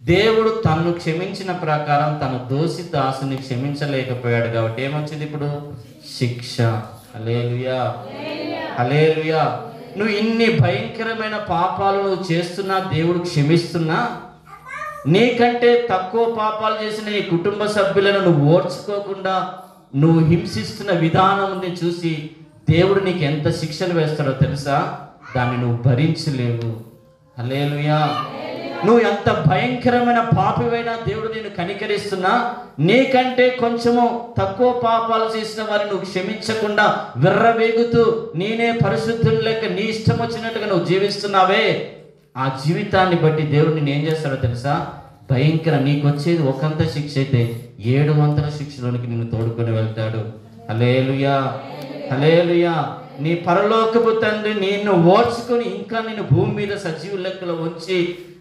దేవుడు తన్ను క్షమించిన ప్రకారం తన దోషి దాసుని క్షమించలేకపోయాడు కాబట్టి ఏమొచ్చింది ఇప్పుడు? శిక్ష. హల్లెలూయా, హల్లెలూయా. నువ్వు ఇన్ని భయంకరమైన పాపాలు నువ్వు చేస్తున్నా, దేవుడు క్షమిస్తున్నా, నీకంటే తక్కువ పాపాలు చేసిన నీ కుటుంబ సభ్యులను నువ్వు ఓర్చుకోకుండా నువ్వు హింసిస్తున్న విధానాన్ని చూసి దేవుడు నీకు ఎంత శిక్షలు వేస్తాడో తెలుసా? దాన్ని నువ్వు భరించలేవు. హల్లెలూయా. నువ్వు ఎంత భయంకరమైన పాపివైనా దేవుడు నేను కనికరిస్తున్నా, నీకంటే కొంచెము తక్కువ పాపాలు చేసిన వారిని నువ్వు క్షమించకుండా విర్రవేగుతూ నేనే పరిశుద్ధుని లెక్క నీ ఇష్టం వచ్చినట్టుగా నువ్వు జీవిస్తున్నావే, ఆ జీవితాన్ని బట్టి దేవుడు నేను ఏం చేస్తాడో తెలుసా? భయంకర, నీకు వచ్చేది ఒకంత శిక్ష అయితే 700 శిక్షలోనికి నిన్ను తోడుకొని వెళ్తాడు. హల్లెలూయా, హల్లెలూయా. నీ పరలోకపు తండ్రి నిన్ను ఓర్చుకొని ఇంకా నేను భూమి మీద సజీవ లెక్కలో ఉంచి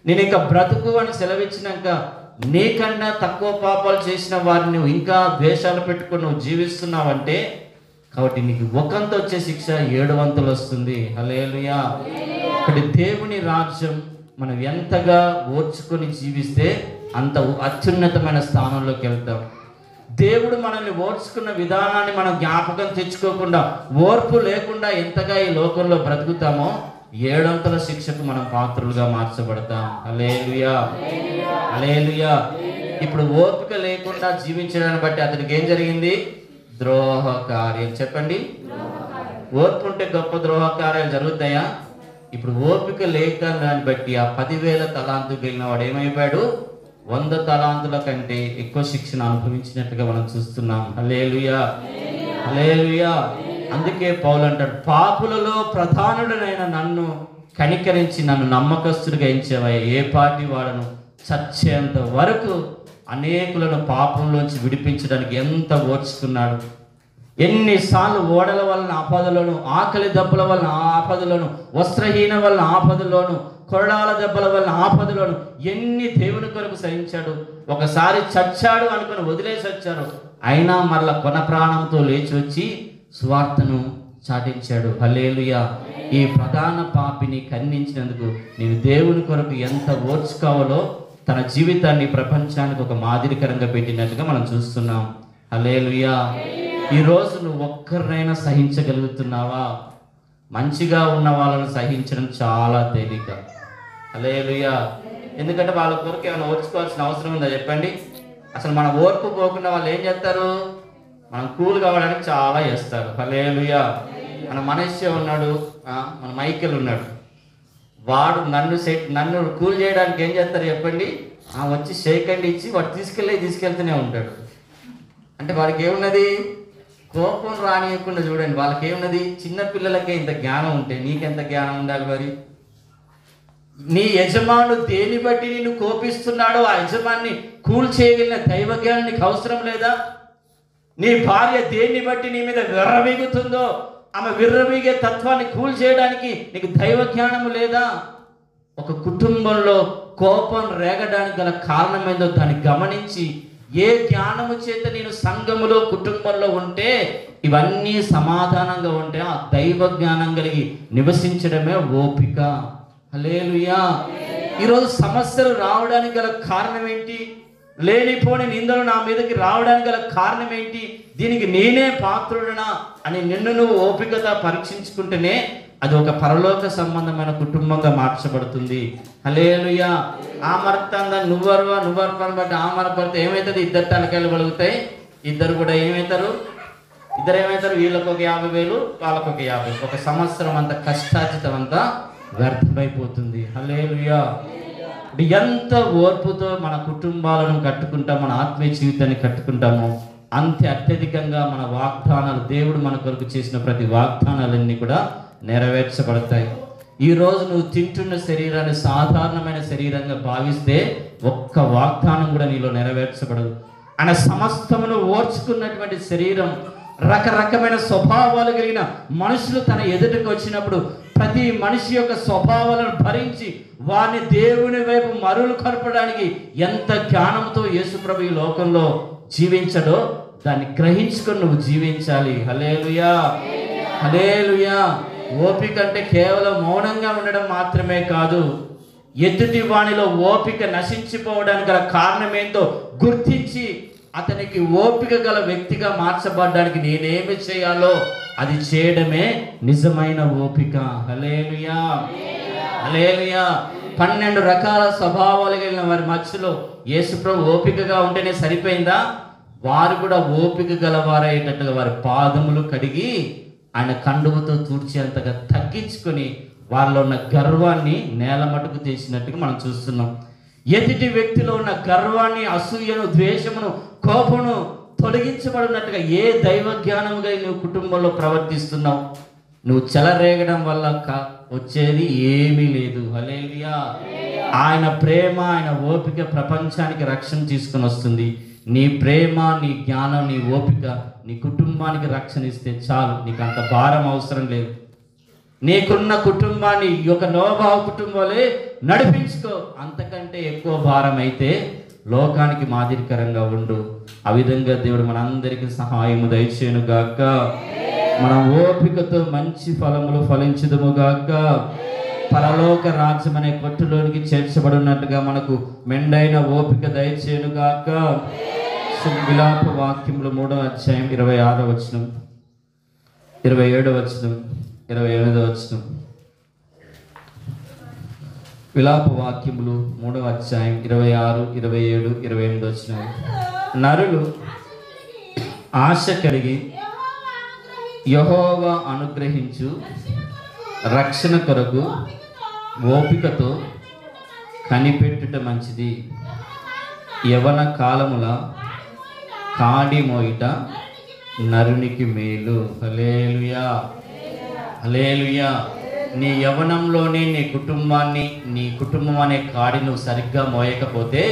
నేను ఇంకా బ్రతుకు అని సెలవిచ్చినాక నీకన్నా తక్కువ పాపాలు చేసిన వారిని నువ్వు ఇంకా ద్వేషాలు పెట్టుకొని నువ్వు జీవిస్తున్నావంటే, కాబట్టి నీకు ఒకంత వచ్చే శిక్ష 700 వస్తుంది. హల్లెలూయా. ఇక్కడ దేవుని రాజ్యం మనం ఎంతగా ఓర్చుకొని జీవిస్తే అంత అత్యున్నతమైన స్థానంలోకి వెళ్తాం. దేవుడు మనల్ని ఓర్చుకున్న విధానాన్ని మనం జ్ఞాపకం తెచ్చుకోకుండా, ఓర్పు లేకుండా ఎంతగా ఈ లోకంలో బ్రతుకుతామో 700 శిక్షకు మనం పాత్రులుగా మార్చబడతాం. హల్లెలూయా, హల్లెలూయా. ఇప్పుడు ఓపిక లేకుండా జీవించడాన్ని బట్టి అతనికి ఏం జరిగింది? ద్రోహ కార్యం. చెప్పండి, ఓర్పు ఉంటే గొప్ప ద్రోహ కార్యాలు జరుగుతాయా? ఇప్పుడు ఓపిక లేక దాన్ని బట్టి ఆ 10,000 తలాంతుకు వెళ్ళిన వాడు ఏమైపోయాడు? 100 తలాంతుల కంటే ఎక్కువ శిక్షణ అనుభవించినట్టుగా మనం చూస్తున్నాం. హల్లెలూయా, హల్లెలూయా. అందుకే పౌలు అంటాడు, పాపులలో ప్రధానుడనైన నన్ను కనికరించి నన్ను నమ్మకస్తుడిగా ఎంచావయ్యా. ఏ పాటి వాడను చచ్చేంత వరకు అనేకులను పాపంలోంచి విడిపించడానికి ఎంత ఓర్చుకున్నాడు. ఎన్నిసార్లు ఓడల వలన ఆపదలోను, ఆకలి దెబ్బల వలన ఆపదలోను, వస్త్రహీన వలన ఆపదలోను, కొరడాల దెబ్బల వలన ఆపదలోను ఎన్ని దేవుని కొరకు సహించాడు. ఒకసారి చచ్చాడు అనుకుని వదిలేసి వచ్చారు, అయినా మరలా కొన ప్రాణంతో లేచి వచ్చి సువార్తను చాటించాడు. హల్లెలూయా. ఈ ప్రధాన పాపిని ఖండించినందుకు నేను దేవుని కొరకు ఎంత ఓర్చుకోవాలో తన జీవితాన్ని ప్రపంచానికి ఒక మాదిరికరంగా పెట్టినట్టుగా మనం చూస్తున్నాం. హల్లెలూయా. ఈరోజు నువ్వు ఒక్కరినైనా సహించగలుగుతున్నావా? మంచిగా ఉన్న వాళ్ళని సహించడం చాలా తేలిక. హల్లెలూయా. ఎందుకంటే వాళ్ళ కొరకు ఏమైనా ఓర్చుకోవాల్సిన అవసరం ఉందా చెప్పండి? అసలు మన ఓర్పు పోకుండా వాళ్ళు ఏం చేస్తారు? మనం కూల్ కావడానికి చాలా చేస్తారు. హల్లెలూయా. మన మనస్సు ఉన్నాడు, మన మైకేల్ ఉన్నాడు, వాడు నన్ను కూల్ చేయడానికి ఏం చేస్తారు చెప్పండి? వచ్చి షేక్ హ్యాండ్ ఇచ్చి వాడు తీసుకెళ్తూనే ఉంటాడు. అంటే వాడికి ఏమున్నది? కోపం రానియకుండా. చూడండి, వాళ్ళకి ఏమున్నది? చిన్న పిల్లలకే ఇంత జ్ఞానం ఉంటే నీకెంత జ్ఞానం ఉండాలి మరి? నీ యజమానుడు దేని బట్టి నిన్ను కోపిస్తున్నాడో ఆ యజమాన్ని కూల్ చేయగలిగిన దైవ జ్ఞానం నీకు అవసరం లేదా? నీ భార్య దేన్ని బట్టి నీ మీద విర్రవీగుతుందో ఆమె విర్రవీగే తత్వాన్ని కూల్ చేయడానికి నీకు దైవ జ్ఞానము లేదా? ఒక కుటుంబంలో కోపం రేగడానికి గల కారణం ఏందో దాన్ని గమనించి ఏ జ్ఞానము చేత నేను సంఘములో కుటుంబంలో ఉంటే ఇవన్నీ సమాధానంగా ఉంటే ఆ దైవ జ్ఞానం కలిగి నివసించడమే ఓపిక. హల్లెలూయా. ఈరోజు సమస్యలు రావడానికి గల కారణం ఏంటి? లేనిపోని నిందలు నా మీదకి రావడానికి గల కారణం ఏంటి? దీనికి నేనే పాత్రుడనా అని నిన్ను నువ్వు ఓపికగా పరీక్షించుకుంటేనే అది ఒక పరలోక సంబంధమైన కుటుంబంగా మార్చబడుతుంది. హల్లెలూయా. ఆమర్తంగా నువ్వరు బట్టి ఆమరపడితే ఏమవుతుంది? 2 తలకాయలు పలుగుతాయి. ఇద్దరు కూడా ఏమవుతారు? వీళ్ళకు ఒక 50,000, వాళ్ళకు ఒక 50,000. ఒక సంవత్సరం అంత కష్టార్జితం అంతా వ్యర్థమైపోతుంది. హల్లెలూయా. ఎంత ఓర్పుతో మన కుటుంబాలను కట్టుకుంటాం, మన ఆత్మీయ జీవితాన్ని కట్టుకుంటామో అంతే అత్యధికంగా మన వాగ్దానాలు, దేవుడు మన కొరకు చేసిన ప్రతి వాగ్దానాలన్నీ కూడా నెరవేర్చబడతాయి. ఈరోజు నువ్వు తింటున్న శరీరాన్ని సాధారణమైన శరీరంగా భావిస్తే ఒక్క వాగ్దానం కూడా నీలో నెరవేర్చబడదు. ఆయన సమస్తమును ఓర్చుకున్నటువంటి శరీరం, రకరకమైన స్వభావాలు కలిగిన మనుషులు తన ఎదుటికి వచ్చినప్పుడు ప్రతి మనిషి యొక్క స్వభావాలను భరించి వారిని దేవుని వైపు మరులు కలపడానికి ఎంత జ్ఞానంతో యేసుప్రభు ఈ లోకంలో జీవించడో దాన్ని గ్రహించుకొని నువ్వు జీవించాలి. హల్లెలూయా, హల్లెలూయా. ఓపిక అంటే కేవలం మౌనంగా ఉండడం మాత్రమే కాదు, ఎదుటి వానిలో ఓపిక నశించిపోవడానికి గల కారణం ఏంటో గుర్తించి అతనికి ఓపిక గల వ్యక్తిగా మార్చబడడానికి నేనేమి చేయాలో అది చేయడమే నిజమైన ఓపిక. హల్లెలూయా, హల్లెలూయా. 12 రకాల స్వభావాలు కలిగిన వారి మధ్యలో యేసుప్రభు ఓపికగా ఉంటేనే సరిపోయిందా? వారు కూడా ఓపిక గలవారయ్యేటట్టుగా వారి పాదములు కడిగి ఆయన కండువతో తూడ్చేంతగా తగ్గించుకొని వాళ్ళలో ఉన్న గర్వాన్ని నేల మటుకు తీసినట్టుగా మనం చూస్తున్నాం. ఎదుటి వ్యక్తిలో ఉన్న గర్వాన్ని, అసూయను, ద్వేషమును, కోపమును తొలగించబడినట్టుగా ఏ దైవ జ్ఞానముగా నువ్వు కుటుంబంలో ప్రవర్తిస్తున్నావు? నువ్వు చెలరేగడం వల్ల వచ్చేది ఏమీ లేదు. హల్లెలూయా. ఆయన ప్రేమ, ఆయన ఓపిక ప్రపంచానికి రక్షణ తీసుకొని వస్తుంది. నీ ప్రేమ, నీ జ్ఞానం, నీ ఓపిక నీ కుటుంబానికి రక్షణ ఇస్తే చాలు. నీకు అంత భారం అవసరం లేదు. నీకున్న కుటుంబాన్ని ఒక నోవాహు కుటుంబాలే నడిపించుకో. అంతకంటే ఎక్కువ భారం అయితే లోకానికి మాదిరికరంగా ఉండు. ఆ విధంగా దేవుడు మనందరికీ సహాయము దయచేయును గాక. మన ఓపికతో మంచి ఫలములు ఫలించుదుము గాక. పరలోక రాజ్యం అనే కొట్టులోనికి చేర్చబడినట్టుగా మనకు మెండైన ఓపిక దయచేయును గాక. విలాప వాక్యములు 3వ అధ్యాయం 26వ వచనం, 27వ వచనం, 28వ వచనం. విలాప వాక్యములు 3వ అధ్యాయం 26, 27, 28 వచనం. నరులు ఆశ కలిగి యెహోవా అనుగ్రహించు రక్షణ కొరకు ఓపికతో కనిపెట్టుట మంచిది. యవన కాలముల కాడి మోయిట నరునికి మేలు. హల్లెలూయా, హల్లెలూయా. నీ యవనంలోనే నీ కుటుంబం అనే కాడి నువ్వు సరిగ్గా మోయకపోతే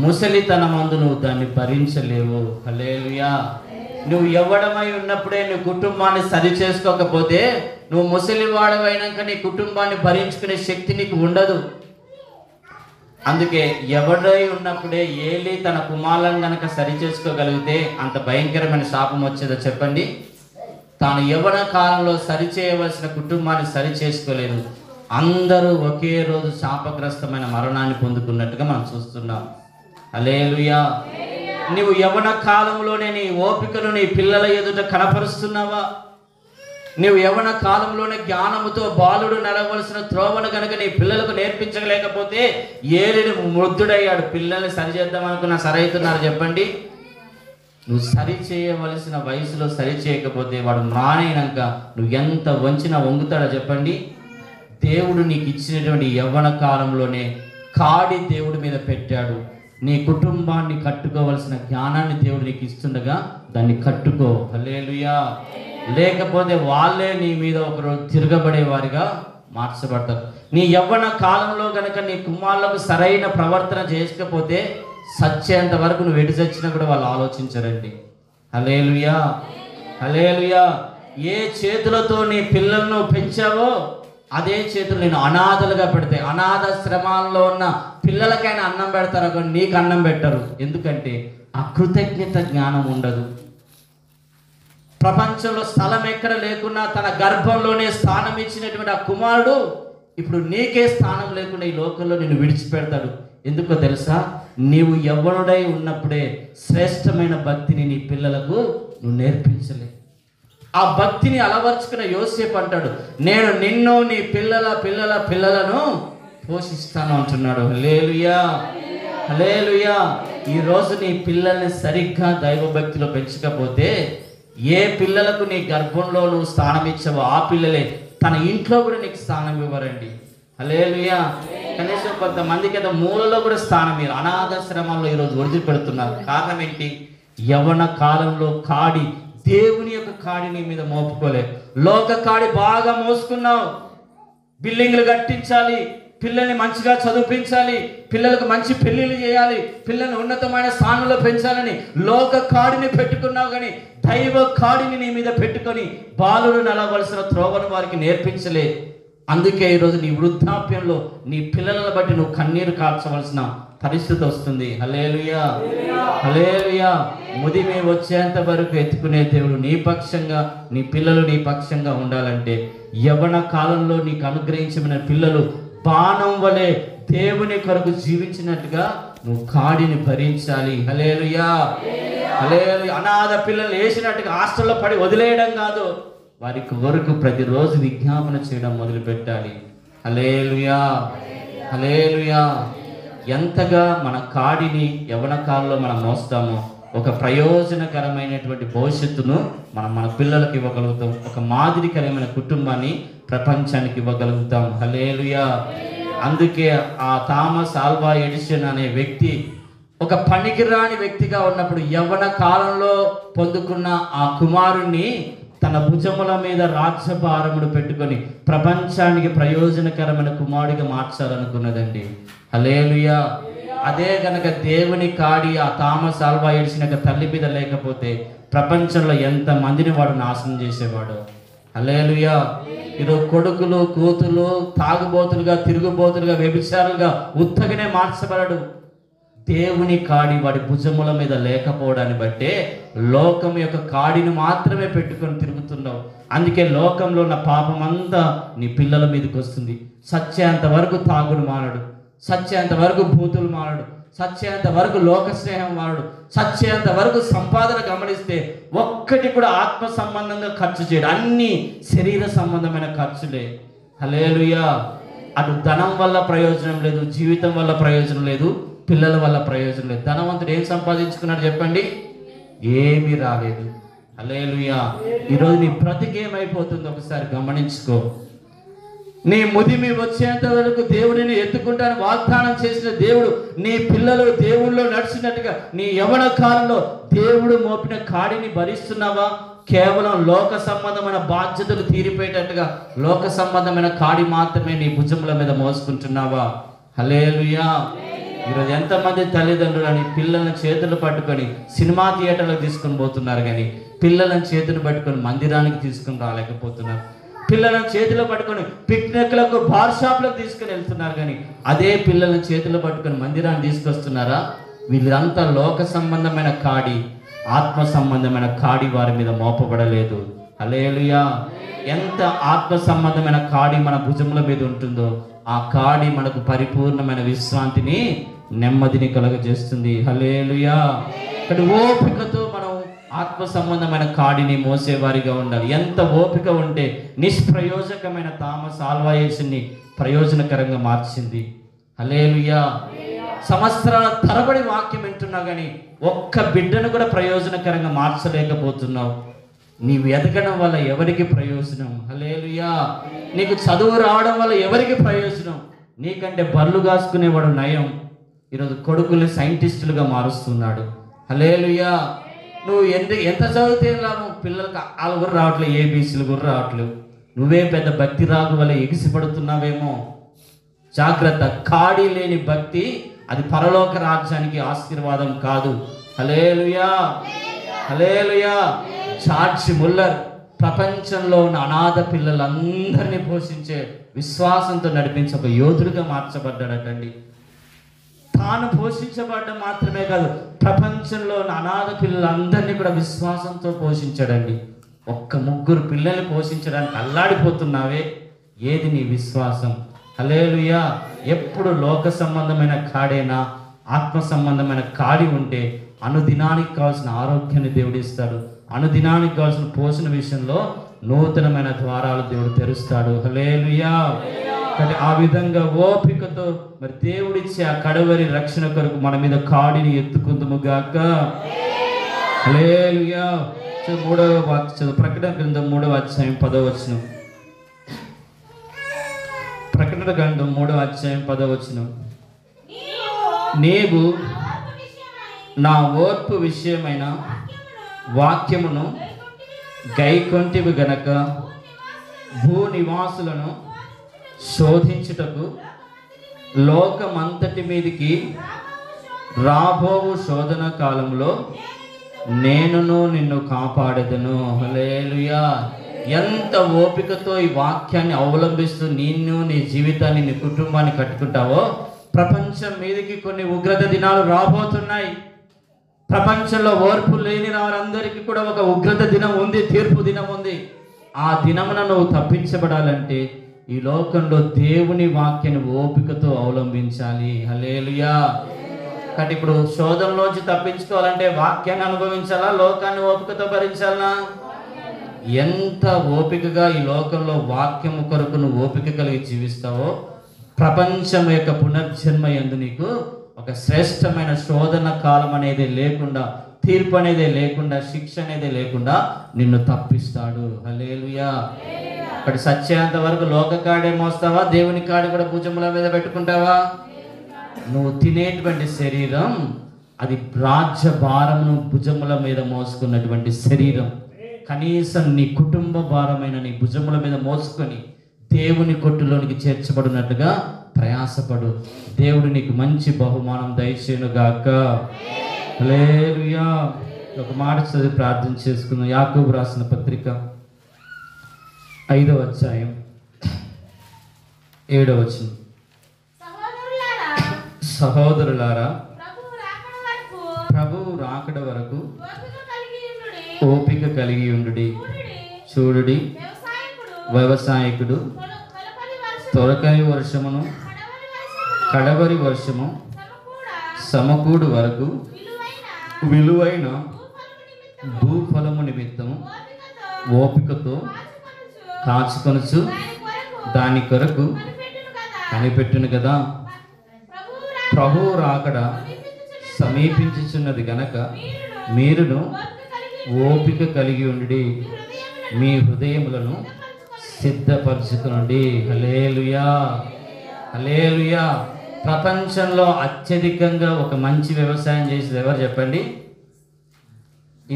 ముసలితనమందు నువ్వు దాన్ని భరించలేవు. హల్లెలూయా. నువ్వు యవ్వనమై ఉన్నప్పుడే నీ కుటుంబాన్ని సరి చేసుకోకపోతే నువ్వు ముసలివాడవైనాక నీ కుటుంబాన్ని భరించుకునే శక్తి నీకు ఉండదు. అందుకే ఎవడై ఉన్నప్పుడే ఏలి తన కుమారులను గనక సరి చేసుకోగలిగితే అంత భయంకరమైన శాపం వచ్చేదో చెప్పండి. తాను యవ్వన కాలంలో సరి చేయవలసిన కుటుంబాన్ని సరి చేసుకోలేదు. అందరూ ఒకే రోజు శాపగ్రస్తమైన మరణాన్ని పొందుకున్నట్టుగా మనం చూస్తున్నాం. హల్లెలూయా. నీవు యవ్వన కాలంలోనే నీ ఓపికను నీ పిల్లల ఎదుట కనపరుస్తున్నావా? నీవు యవ్వన కాలంలోనే జ్ఞానముతో బాలుడు నడవలసిన త్రోవను కనుక నీ పిల్లలకు నేర్పించలేకపోతే ఏలిని వృద్ధుడయ్యాడు. పిల్లల్ని సరి చేద్దాం అనుకున్నా సరైతున్నారు చెప్పండి. నువ్వు సరి చేయవలసిన వయసులో సరి చేయకపోతే వాడు మానైనాక నువ్వు ఎంత వంచినా వంగుతాడో చెప్పండి. దేవుడు నీకు ఇచ్చినటువంటి యవ్వన కాలంలోనే కాడి దేవుడి మీద పెట్టాడు. నీ కుటుంబాన్ని కట్టుకోవలసిన జ్ఞానాన్ని దేవుడు నీకు ఇస్తుండగా దాన్ని కట్టుకో. హల్లెలూయా. లేకపోతే వాళ్ళే నీ మీద ఒకరోజు తిరగబడే వారిగా మార్చబడతారు. నీ యవ్వన కాలంలో కనుక నీ కుమారులకు సరైన ప్రవర్తన చేయకపోతే సచ్చేంత వరకు నువ్వు ఎటు చచ్చినా కూడా వాళ్ళు ఆలోచించరండి. హల్లెలూయా, హల్లెలూయా. ఏ చేతులతో నీ పిల్లలను పెంచావో అదే చేతులు నేను అనాథలుగా పెడితే అనాథాశ్రమాల్లో ఉన్న పిల్లలకైనా అన్నం పెడతారు, నీకు అన్నం పెట్టరు. ఎందుకంటే ఆ కృతజ్ఞత జ్ఞానం ఉండదు. ప్రపంచంలో స్థలం ఎక్కడ లేకున్నా తన గర్భంలోనే స్థానం ఇచ్చినటువంటి ఆ కుమారుడు ఇప్పుడు నీకే స్థానం లేకుండా ఈ లోకంలో నిన్ను విడిచిపెడతాడు. ఎందుకో తెలుసా? నీవు యవ్వనుడై ఉన్నప్పుడే శ్రేష్టమైన భక్తిని నీ పిల్లలకు నువ్వు నేర్పించలే. ఆ భక్తిని అలవర్చుకున్న యోసేపు అంటాడు, నేను నిన్ను నీ పిల్లలను పోషిస్తాను అంటున్నాడు. హల్లెలూయా, హల్లెలూయా. ఈరోజు నీ పిల్లల్ని సరిగ్గా దైవభక్తిలో పెంచకపోతే ఏ పిల్లలకు నీ గర్భంలో నువ్వు స్థానం ఇచ్చావో ఆ పిల్లలే తన ఇంట్లో కూడా నీకు స్థానం ఇవ్వరండి. హల్లెలూయా. కనీసం కొంతమందికి అయితే మూలలో కూడా స్థానం మీరు అనాథాశ్రమాల్లో ఈరోజు ఒడిచి పెడుతున్నారు. కారణం ఏంటి? యవ్వన కాలంలో కాడి, దేవుని యొక్క కాడి నీ మీద మోపుకోలే. లోక కాడి బాగా మోసుకున్నావు. బిల్డింగ్లు కట్టించాలి, పిల్లల్ని మంచిగా చదివించాలి, పిల్లలకు మంచి పెళ్లిళ్ళు చేయాలి, పిల్లల్ని ఉన్నతమైన స్థానంలో పెంచాలని లోక కాడిని పెట్టుకున్నావు. కానీ దైవ కాడిని నీ మీద పెట్టుకొని బాలుడు నడవలసిన త్రోవను వారికి నేర్పించలే. అందుకే ఈరోజు నీ వృద్ధాప్యంలో నీ పిల్లలను బట్టి నువ్వు కన్నీరు కార్చవలసిన పరిస్థితి వస్తుంది. హల్లెలూయా, హల్లెలూయా. ముదిమి వచ్చేంత వరకు ఎత్తుకునే దేవుడు నీ పక్షంగా, నీ పిల్లలు నీ పక్షంగా ఉండాలంటే యవ్వన కాలంలో నీకు అనుగ్రహించిన పిల్లలు బాణం వలె దేవుని కొరకు జీవించినట్టుగా నువ్వు కాడిని భరించాలి. హల్లెలూయా, హల్లెలూయా. అనాథ పిల్లలు వేసినట్టుగా హాస్టల్లో పడి వదిలేయడం కాదు, వారి కొరకు ప్రతిరోజు విజ్ఞాపన చేయడం మొదలు పెట్టాలి. హల్లెలూయా, హల్లెలూయా. ఎంతగా మన కాడిని యవ్వన కాలంలో మనం మోస్తామో ఒక ప్రయోజనకరమైనటువంటి భవిష్యత్తును మనం మన పిల్లలకు ఇవ్వగలుగుతాం. ఒక మాదిరికరమైన కుటుంబాన్ని ప్రపంచానికి ఇవ్వగలుగుతాం. హల్లెలూయా. అందుకే ఆ థామస్ ఆల్వా ఎడిసన్ అనే వ్యక్తి ఒక పనికిరాని వ్యక్తిగా ఉన్నప్పుడు యవ్వన కాలంలో పొందుకున్న ఆ కుమారుణ్ణి తన భుజముల మీద రాజ్యభారమును పెట్టుకొని ప్రపంచానికి ప్రయోజనకరమైన కుమారుడిగా మార్చాలనుకున్నదండి. హల్లెలూయా. అదే గనక దేవుని కాడి ఆ థామస్ ఆల్వా ఎడిసన్ తల్లి మీద లేకపోతే ప్రపంచంలో ఎంత మందిని వాడు నాశనం చేసేవాడు. హల్లెలూయా. ఈరోజు కొడుకులు కూతులు తాగుబోతులుగా, తిరుగుబోతులుగా, వ్యభిచారులుగా ఉత్తగనే మార్చబడడు. దేవుని కాడి వాడి భుజముల మీద లేకపోవడాన్ని బట్టే లోకం యొక్క కాడిని మాత్రమే పెట్టుకొని తిరుగుతున్నావు. అందుకే లోకంలో ఉన్న పాపం అంతా నీ పిల్లల మీదకి వస్తుంది. సత్యంత వరకు తాగుడు మానడు, సత్యంత వరకు భూతులు మానడు, సత్యంత వరకు లోక స్నేహం మానడు, సత్యంత వరకు సంపాదన గమనిస్తే ఒక్కటి కూడా ఆత్మ సంబంధంగా ఖర్చు చేయడు, అన్ని శరీర సంబంధమైన ఖర్చులే. హల్లెలూయా. అటు ధనం వల్ల ప్రయోజనం లేదు, జీవితం వల్ల ప్రయోజనం లేదు, పిల్లల వల్ల ప్రయోజనం లేదు. ధనవంతుడు ఏం సంపాదించుకున్నాడు చెప్పండి? ఏమీ రాలేదు. హల్లెలూయా. ఈరోజు నీ బ్రతికేమైపోతుందో ఒకసారి గమనించుకో. నీ ముదిమి వచ్చేంత వరకు దేవుడిని ఎత్తుకుంటాను వాగ్దానం చేసిన దేవుడు నీ పిల్లలు దేవుళ్ళలో నడిచినట్టుగా నీ యవ్వన కాలంలో దేవుడు మోపిన కాడిని భరిస్తున్నావా? కేవలం లోక సంబంధమైన బాధ్యతలు తీరిపోయేటట్టుగా లోక సంబంధమైన కాడి మాత్రమే నీ భుజముల మీద మోసుకుంటున్నావా? హల్లెలూయా. ఈరోజు ఎంతమంది తల్లిదండ్రులు అని పిల్లలను చేతులు పట్టుకొని సినిమా థియేటర్లకు తీసుకొని పోతున్నారు, కానీ పిల్లలను చేతులు పట్టుకొని మందిరానికి తీసుకొని రాలేకపోతున్నారు. పిల్లలను చేతిలో పట్టుకొని పిక్నిక్లకు, బార్ షాప్లకు తీసుకుని వెళ్తున్నారు, కానీ అదే పిల్లలను చేతిలో పట్టుకొని మందిరాన్ని తీసుకొస్తున్నారా? వీళ్ళంతా లోక సంబంధమైన కాడి, ఆత్మ సంబంధమైన కాడి వారి మీద మోపబడలేదు. హల్లెలూయా. ఎంత ఆత్మ సంబంధమైన కాడి మన భుజముల మీద ఉంటుందో ఆ కాడి మనకు పరిపూర్ణమైన విశ్రాంతిని, నెమ్మదిని కలుగజేస్తుంది. హల్లెలూయా. ఇక్కడ ఓపికతో మనం ఆత్మ సంబంధమైన కాడిని మోసేవారిగా ఉండాలి. ఎంత ఓపిక ఉంటే నిష్ప్రయోజకమైన థామస్ ఆల్వా ఎడిసన్ని ప్రయోజనకరంగా మార్చింది. హల్లెలూయా. సంవత్సరాల తరబడి వాక్యం వింటున్నా కానీ ఒక్క బిడ్డను కూడా ప్రయోజనకరంగా మార్చలేకపోతున్నావు. నీవు ఎదగడం వల్ల ఎవరికి ప్రయోజనం? హల్లెలూయా. నీకు చదువు రావడం వల్ల ఎవరికి ప్రయోజనం? నీకంటే బర్లు కాసుకునేవాడు నయం. ఈరోజు కొడుకుల్ని సైంటిస్టులుగా మారుస్తున్నాడు. హల్లెలూయా. నువ్వు ఎంత చదివితే లాభం? పిల్లలకు వాళ్ళు కూడా రావట్లేదు, ఏబీసీలు కూడా రావట్లేవు. నువ్వే పెద్ద భక్తి రాగు వల్ల ఎగిసి పడుతున్నావేమో. జాగ్రత్త. కాడి లేని భక్తి అది పరలోక రాజ్యానికి ఆశీర్వాదం కాదు. హల్లెలూయా. హల్లెలూయా. జార్జ్ ముల్లర్ ప్రపంచంలో ఉన్న అనాథ పిల్లలందరినీ పోషించే విశ్వాసంతో నడిపించే ఒక యోధుడిగా మార్చబడ్డాడటండి. తాను పోషించబడ్డం మాత్రమే కాదు, ప్రపంచంలో ఉన్న అనాథ పిల్లలందరినీ కూడా విశ్వాసంతో పోషించాడండి. ఒక్క 3 పిల్లల్ని పోషించడానికి అల్లాడిపోతున్నావే, ఏది నీ విశ్వాసం? హల్లెలూయా. ఎప్పుడు లోక సంబంధమైన కాడేనా, ఆత్మ సంబంధమైన కాడి ఉంటే అనుదినానికి కావాల్సిన ఆరోగ్యాన్ని దేవుడు ఇస్తాడు. అనుదినానికి కావాల్సిన పోషణ విషయంలో నూతనమైన ద్వారాలు దేవుడు తెరుస్తాడు. హల్లెలూయా. కానీ ఆ విధంగా ఓపికతో మరి దేవుడిచ్చే ఆ కడవరి రక్షణ కొరకు మన మీద కాడిని ఎత్తుకుందుము గాక. హల్లెలూయా. 3వ వాక్యం ప్రకటన గ్రంథం 3వ అధ్యాయం 10వ వచనం. ప్రకటన గ్రంథం 3వ అధ్యాయం 10వ వచనం. నీవు నా ఓర్పు విషయమైన వాక్యమును గైకొంటివి గనక భూనివాసులను శోధించుటకు లోకమంతటి మీదికి రాబోవు శోధన కాలంలో నేనును నిన్ను కాపాడెదను. హల్లెలూయా. ఎంత ఓపికతో ఈ వాక్యాన్ని అవలంబిస్తూ నిన్ను, నీ జీవితాన్ని, నీ కుటుంబాన్ని కట్టుకుంటావో ప్రపంచం మీదకి కొన్ని ఉగ్రత దినాలు రాబోతున్నాయి. ప్రపంచంలో ఓర్పు లేని వారందరికీ కూడా ఒక ఉగ్రత దినం ఉంది, తీర్పు దినం ఉంది. ఆ దినమున నువ్వు తప్పించబడాలంటే ఈ లోకంలో దేవుని వాక్యాన్ని ఓపికతో అవలంబించాలి. హల్లెలూయా. కాబట్టి ఇప్పుడు శోధనలోంచి తప్పించుకోవాలంటే వాక్యాన్ని అనుభవించాలా, లోకాన్ని ఓపికతో భరించాలా? ఎంత ఓపికగా ఈ లోకంలో వాక్యము కొరకు నువ్వు ఓపిక కలిగి జీవిస్తావో ప్రపంచం యొక్క పునర్జన్మ యందు నీకు ఒక శ్రేష్టమైన శోధన కాలం అనేది లేకుండా, తీర్పు అనేది లేకుండా, శిక్ష అనేది లేకుండా నిన్ను తప్పిస్తాడు. హల్లెలూయా. అక్కడ సత్యాంత వరకు లోక కాడే మోస్తావా, దేవుని కాడి కూడా భుజముల మీద పెట్టుకుంటావా? నువ్వు తినేటువంటి శరీరం అది రాజ్య భారమును భుజముల మీద మోసుకున్నటువంటి శరీరం. కనీసం నీ కుటుంబ భారమైన నీ భుజముల మీద మోసుకొని దేవుని కొట్టులోనికి చేర్చబడినట్లుగా ప్రయాసపడు. దేవుడు నీకు మంచి బహుమానం దయచేయునుగాక. హల్లెలూయా. ఒక మాట చదివి ప్రార్థన చేసుకుందాం. యాకోబు రాసిన పత్రిక 5వ అధ్యాయం 7వ వచనం. సహోదరులారా, ప్రభువు రాకడ వరకు ఓపిక కలిగి ఉండుడి. చూడుడి, వ్యవసాయకుడు తొలకరి వర్షమును కడవరి వర్షము సమకూడు వరకు విలువైన భూఫలము నిమిత్తము ఓపికతో కాచుకొనుచు దాని కొరకు కనిపెట్టును కదా. ప్రభువు రాకడ సమీపించుచున్నది గనక మీరును ఓపిక కలిగి ఉండి మీ హృదయములను సిద్ధపరచుకునండి. హల్లెలూయా, హల్లెలూయా. ప్రపంచంలో అత్యధికంగా ఒక మంచి వ్యవసాయం చేసేది ఎవరు చెప్పండి?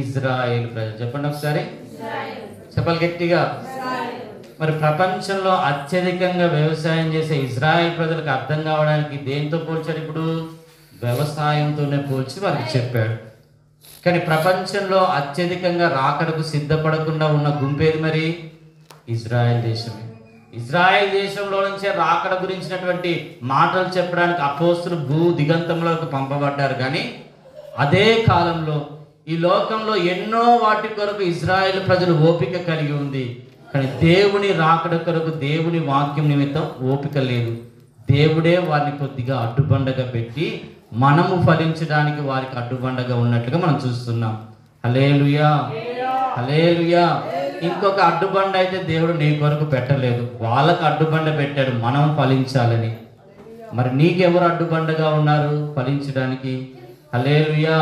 ఇజ్రాయేల్ ప్రజలు. చెప్పండి ఒకసారి, చెప్పాలి గట్టిగా. మరి ప్రపంచంలో అత్యధికంగా వ్యవసాయం చేసే ఇజ్రాయేల్ ప్రజలకు అర్థం కావడానికి దేంతో పోల్చాడు? ఇప్పుడు వ్యవసాయంతోనే పోల్చి వారికి చెప్పాడు. కానీ ప్రపంచంలో అత్యధికంగా రాకడకు సిద్ధపడకుండా ఉన్న గుంపేది మరి ఇజ్రాయెల్ దేశమే. ఇజ్రాయెల్ దేశంలో నుంచే రాకడ గురించినటువంటి మాటలు చెప్పడానికి అపోస్తులు భూ దిగంతంలోకి పంపబడ్డారు. కానీ అదే కాలంలో ఈ లోకంలో ఎన్నో వాటి కొరకు ఇజ్రాయెల్ ప్రజలు ఓపిక కలిగి ఉంది. కానీ దేవుని రాకడ కొరకు దేవుని వాక్యం నిమిత్తం ఓపిక లేదు. దేవుడే వారిని కొద్దిగా అడ్డుబండగా పెట్టి మనము ఫలించడానికి వారికి అడ్డుబండగా ఉన్నట్లుగా మనం చూస్తున్నాం. హల్లెలూయా, హల్లెలూయా. ఇంకొక అడ్డుబండ అయితే దేవుడు నీ కొరకు పెట్టలేదు, వాళ్ళకు అడ్డుబండ పెట్టాడు మనం ఫలించాలని. మరి నీకెవరు అడ్డుబండగా ఉన్నారు ఫలించడానికి? హల్లెలూయా.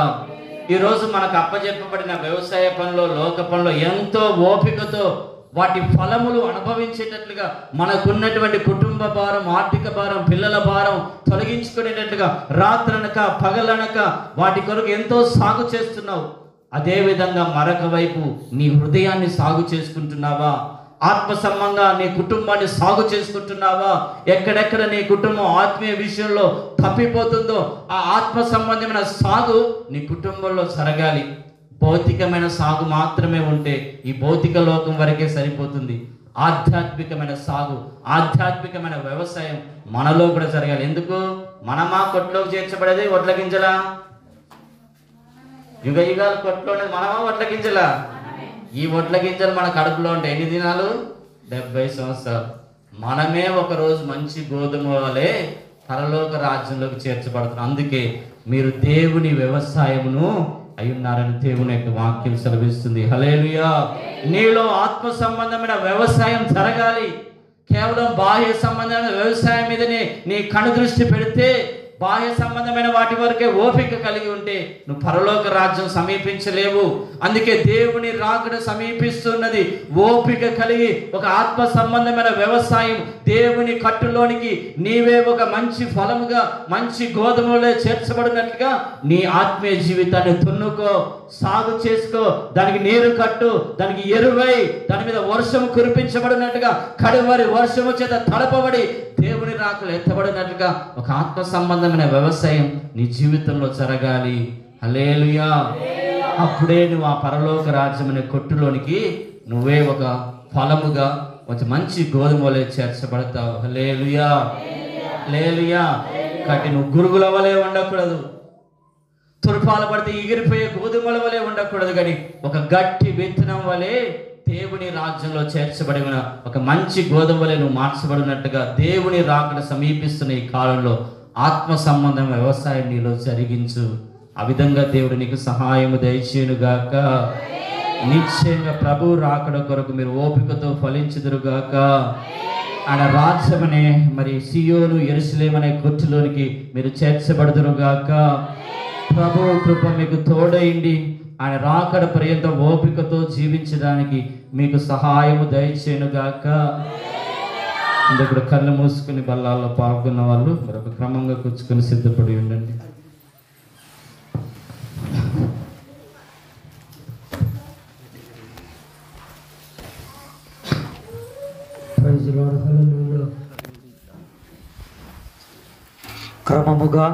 ఈరోజు మనకు అప్పచెప్పబడిన వ్యవసాయ పనిలో, లోక పనిలో ఎంతో ఓపికతో వాటి ఫలములు అనుభవించేటట్లుగా మనకున్నటువంటి కుటుంబ భారం, ఆర్థిక భారం, పిల్లల భారం తొలగించుకునేటట్లుగా రాత్రనక పగలనక వాటి కొరకు ఎంతో సాగు చేస్తున్నావు. అదేవిధంగా మరొక వైపు నీ హృదయాన్ని సాగు చేసుకుంటున్నావా? ఆత్మ సంబంధంగా నీ కుటుంబాన్ని సాగు చేసుకుంటున్నావా? ఎక్కడెక్కడ నీ కుటుంబం ఆత్మీయ విషయంలో తప్పిపోతుందో ఆ ఆత్మ సంబంధమైన సాగు నీ కుటుంబంలో జరగాలి. భౌతికమైన సాగు మాత్రమే ఉంటే ఈ భౌతిక లోకం వరకే సరిపోతుంది. ఆధ్యాత్మికమైన సాగు, ఆధ్యాత్మికమైన వ్యవసాయం మనలో కూడా జరగాలి. ఎందుకు? మనమా కొట్లోకి చేర్చబడేది వడ్ల గింజలా? యుగ యుగాలు కొట్లో ఉండేది మనమా వడ్ల గింజలా? ఈ వడ్ల గింజలు మన కడుపులో ఉంటాయి ఎన్ని దినాలు? 70 సంవత్సరాలు. మనమే ఒకరోజు మంచి గోధుమ వలె పరలోక రాజ్యంలోకి చేర్చబడుతున్నాం. అందుకే మీరు దేవుని వ్యవసాయమును అయ్యున్నారని దేవుని యొక్క వాక్యం సెలవిస్తుంది. హల్లెలూయా. నీలో ఆత్మ సంబంధమైన వ్యవసాయం జరగాలి. కేవలం బాహ్య సంబంధమైన వ్యవసాయం మీదనే నీ కను దృష్టి పెడితే, బాహ్య సంబంధమైన వాటి వరకే ఓపిక కలిగి ఉంటే నువ్వు పరలోక రాజ్యం సమీపించలేవు. అందుకే దేవుని రాకడ సమీపిస్తున్నది. ఓపిక కలిగి ఒక ఆత్మ సంబంధమైన వ్యవసాయం దేవుని కట్టులోనికి నీవే ఒక మంచి ఫలముగా, మంచి గోధుమలో చేర్చబడినట్లుగా నీ ఆత్మీయ జీవితాన్ని తున్నుకో, సాగు చేసుకో, దానికి నీరు కట్టు, దానికి ఎరువై, దాని మీద వర్షము కురిపించబడినట్టుగా కడువరి వర్షము చేత తడపబడి దేవుని రాకలు ఎత్తబడినట్లుగా ఒక ఆత్మ సంబంధమైన వ్యవసాయం నీ జీవితంలో జరగాలి. హల్లెలూయా. అప్పుడే నువ్వు ఆ పరలోక రాజ్యం అనే కొట్టులోనికి నువ్వే ఒక ఫలముగా ఒక మంచి గోధుమలే చేర్చబడతావు. హల్లెలూయా, హల్లెలూయా. కాబట్టి నువ్వు గురుగుల వలె ఉండకూడదు, తుర్పాలు పడితే ఎగిరిపోయే గోధుమల వలె ఉండకూడదు. కానీ ఒక గట్టి విత్తనం వలె దేవుని రాజ్యంలో చేర్చబడిన ఒక మంచి గోధుమ వలె నువ్వు మార్చబడినట్టుగా దేవుని రాకడ సమీపిస్తున్న ఈ కాలంలో ఆత్మ సంబంధం వ్యవసాయం నీలో జరిగించు. ఆ విధంగా దేవుడు నీకు సహాయము దయచేయునుగాక. నిశ్చయంగా ప్రభు రాకడ కొరకు మీరు ఓపికతో ఫలించుదురుగాక. ఆయన రాజ్యమనే మరి సియోను యెరూషలేము అనే కొట్టులోనికి మీరు చేర్చబడుదురుగాక. ప్రభు కృప మీకు తోడైండి ఆయన రాకడ పర్యంతం ఓపికతో జీవించడానికి మీకు సహాయము దయచేయునుగాక. ఇప్పుడు కళ్ళు మూసుకుని బల్లాల్లో పాల్గొన్న వాళ్ళు మరొక క్రమంగా కూర్చుకొని సిద్ధపడి ఉండండి. క్రమముగా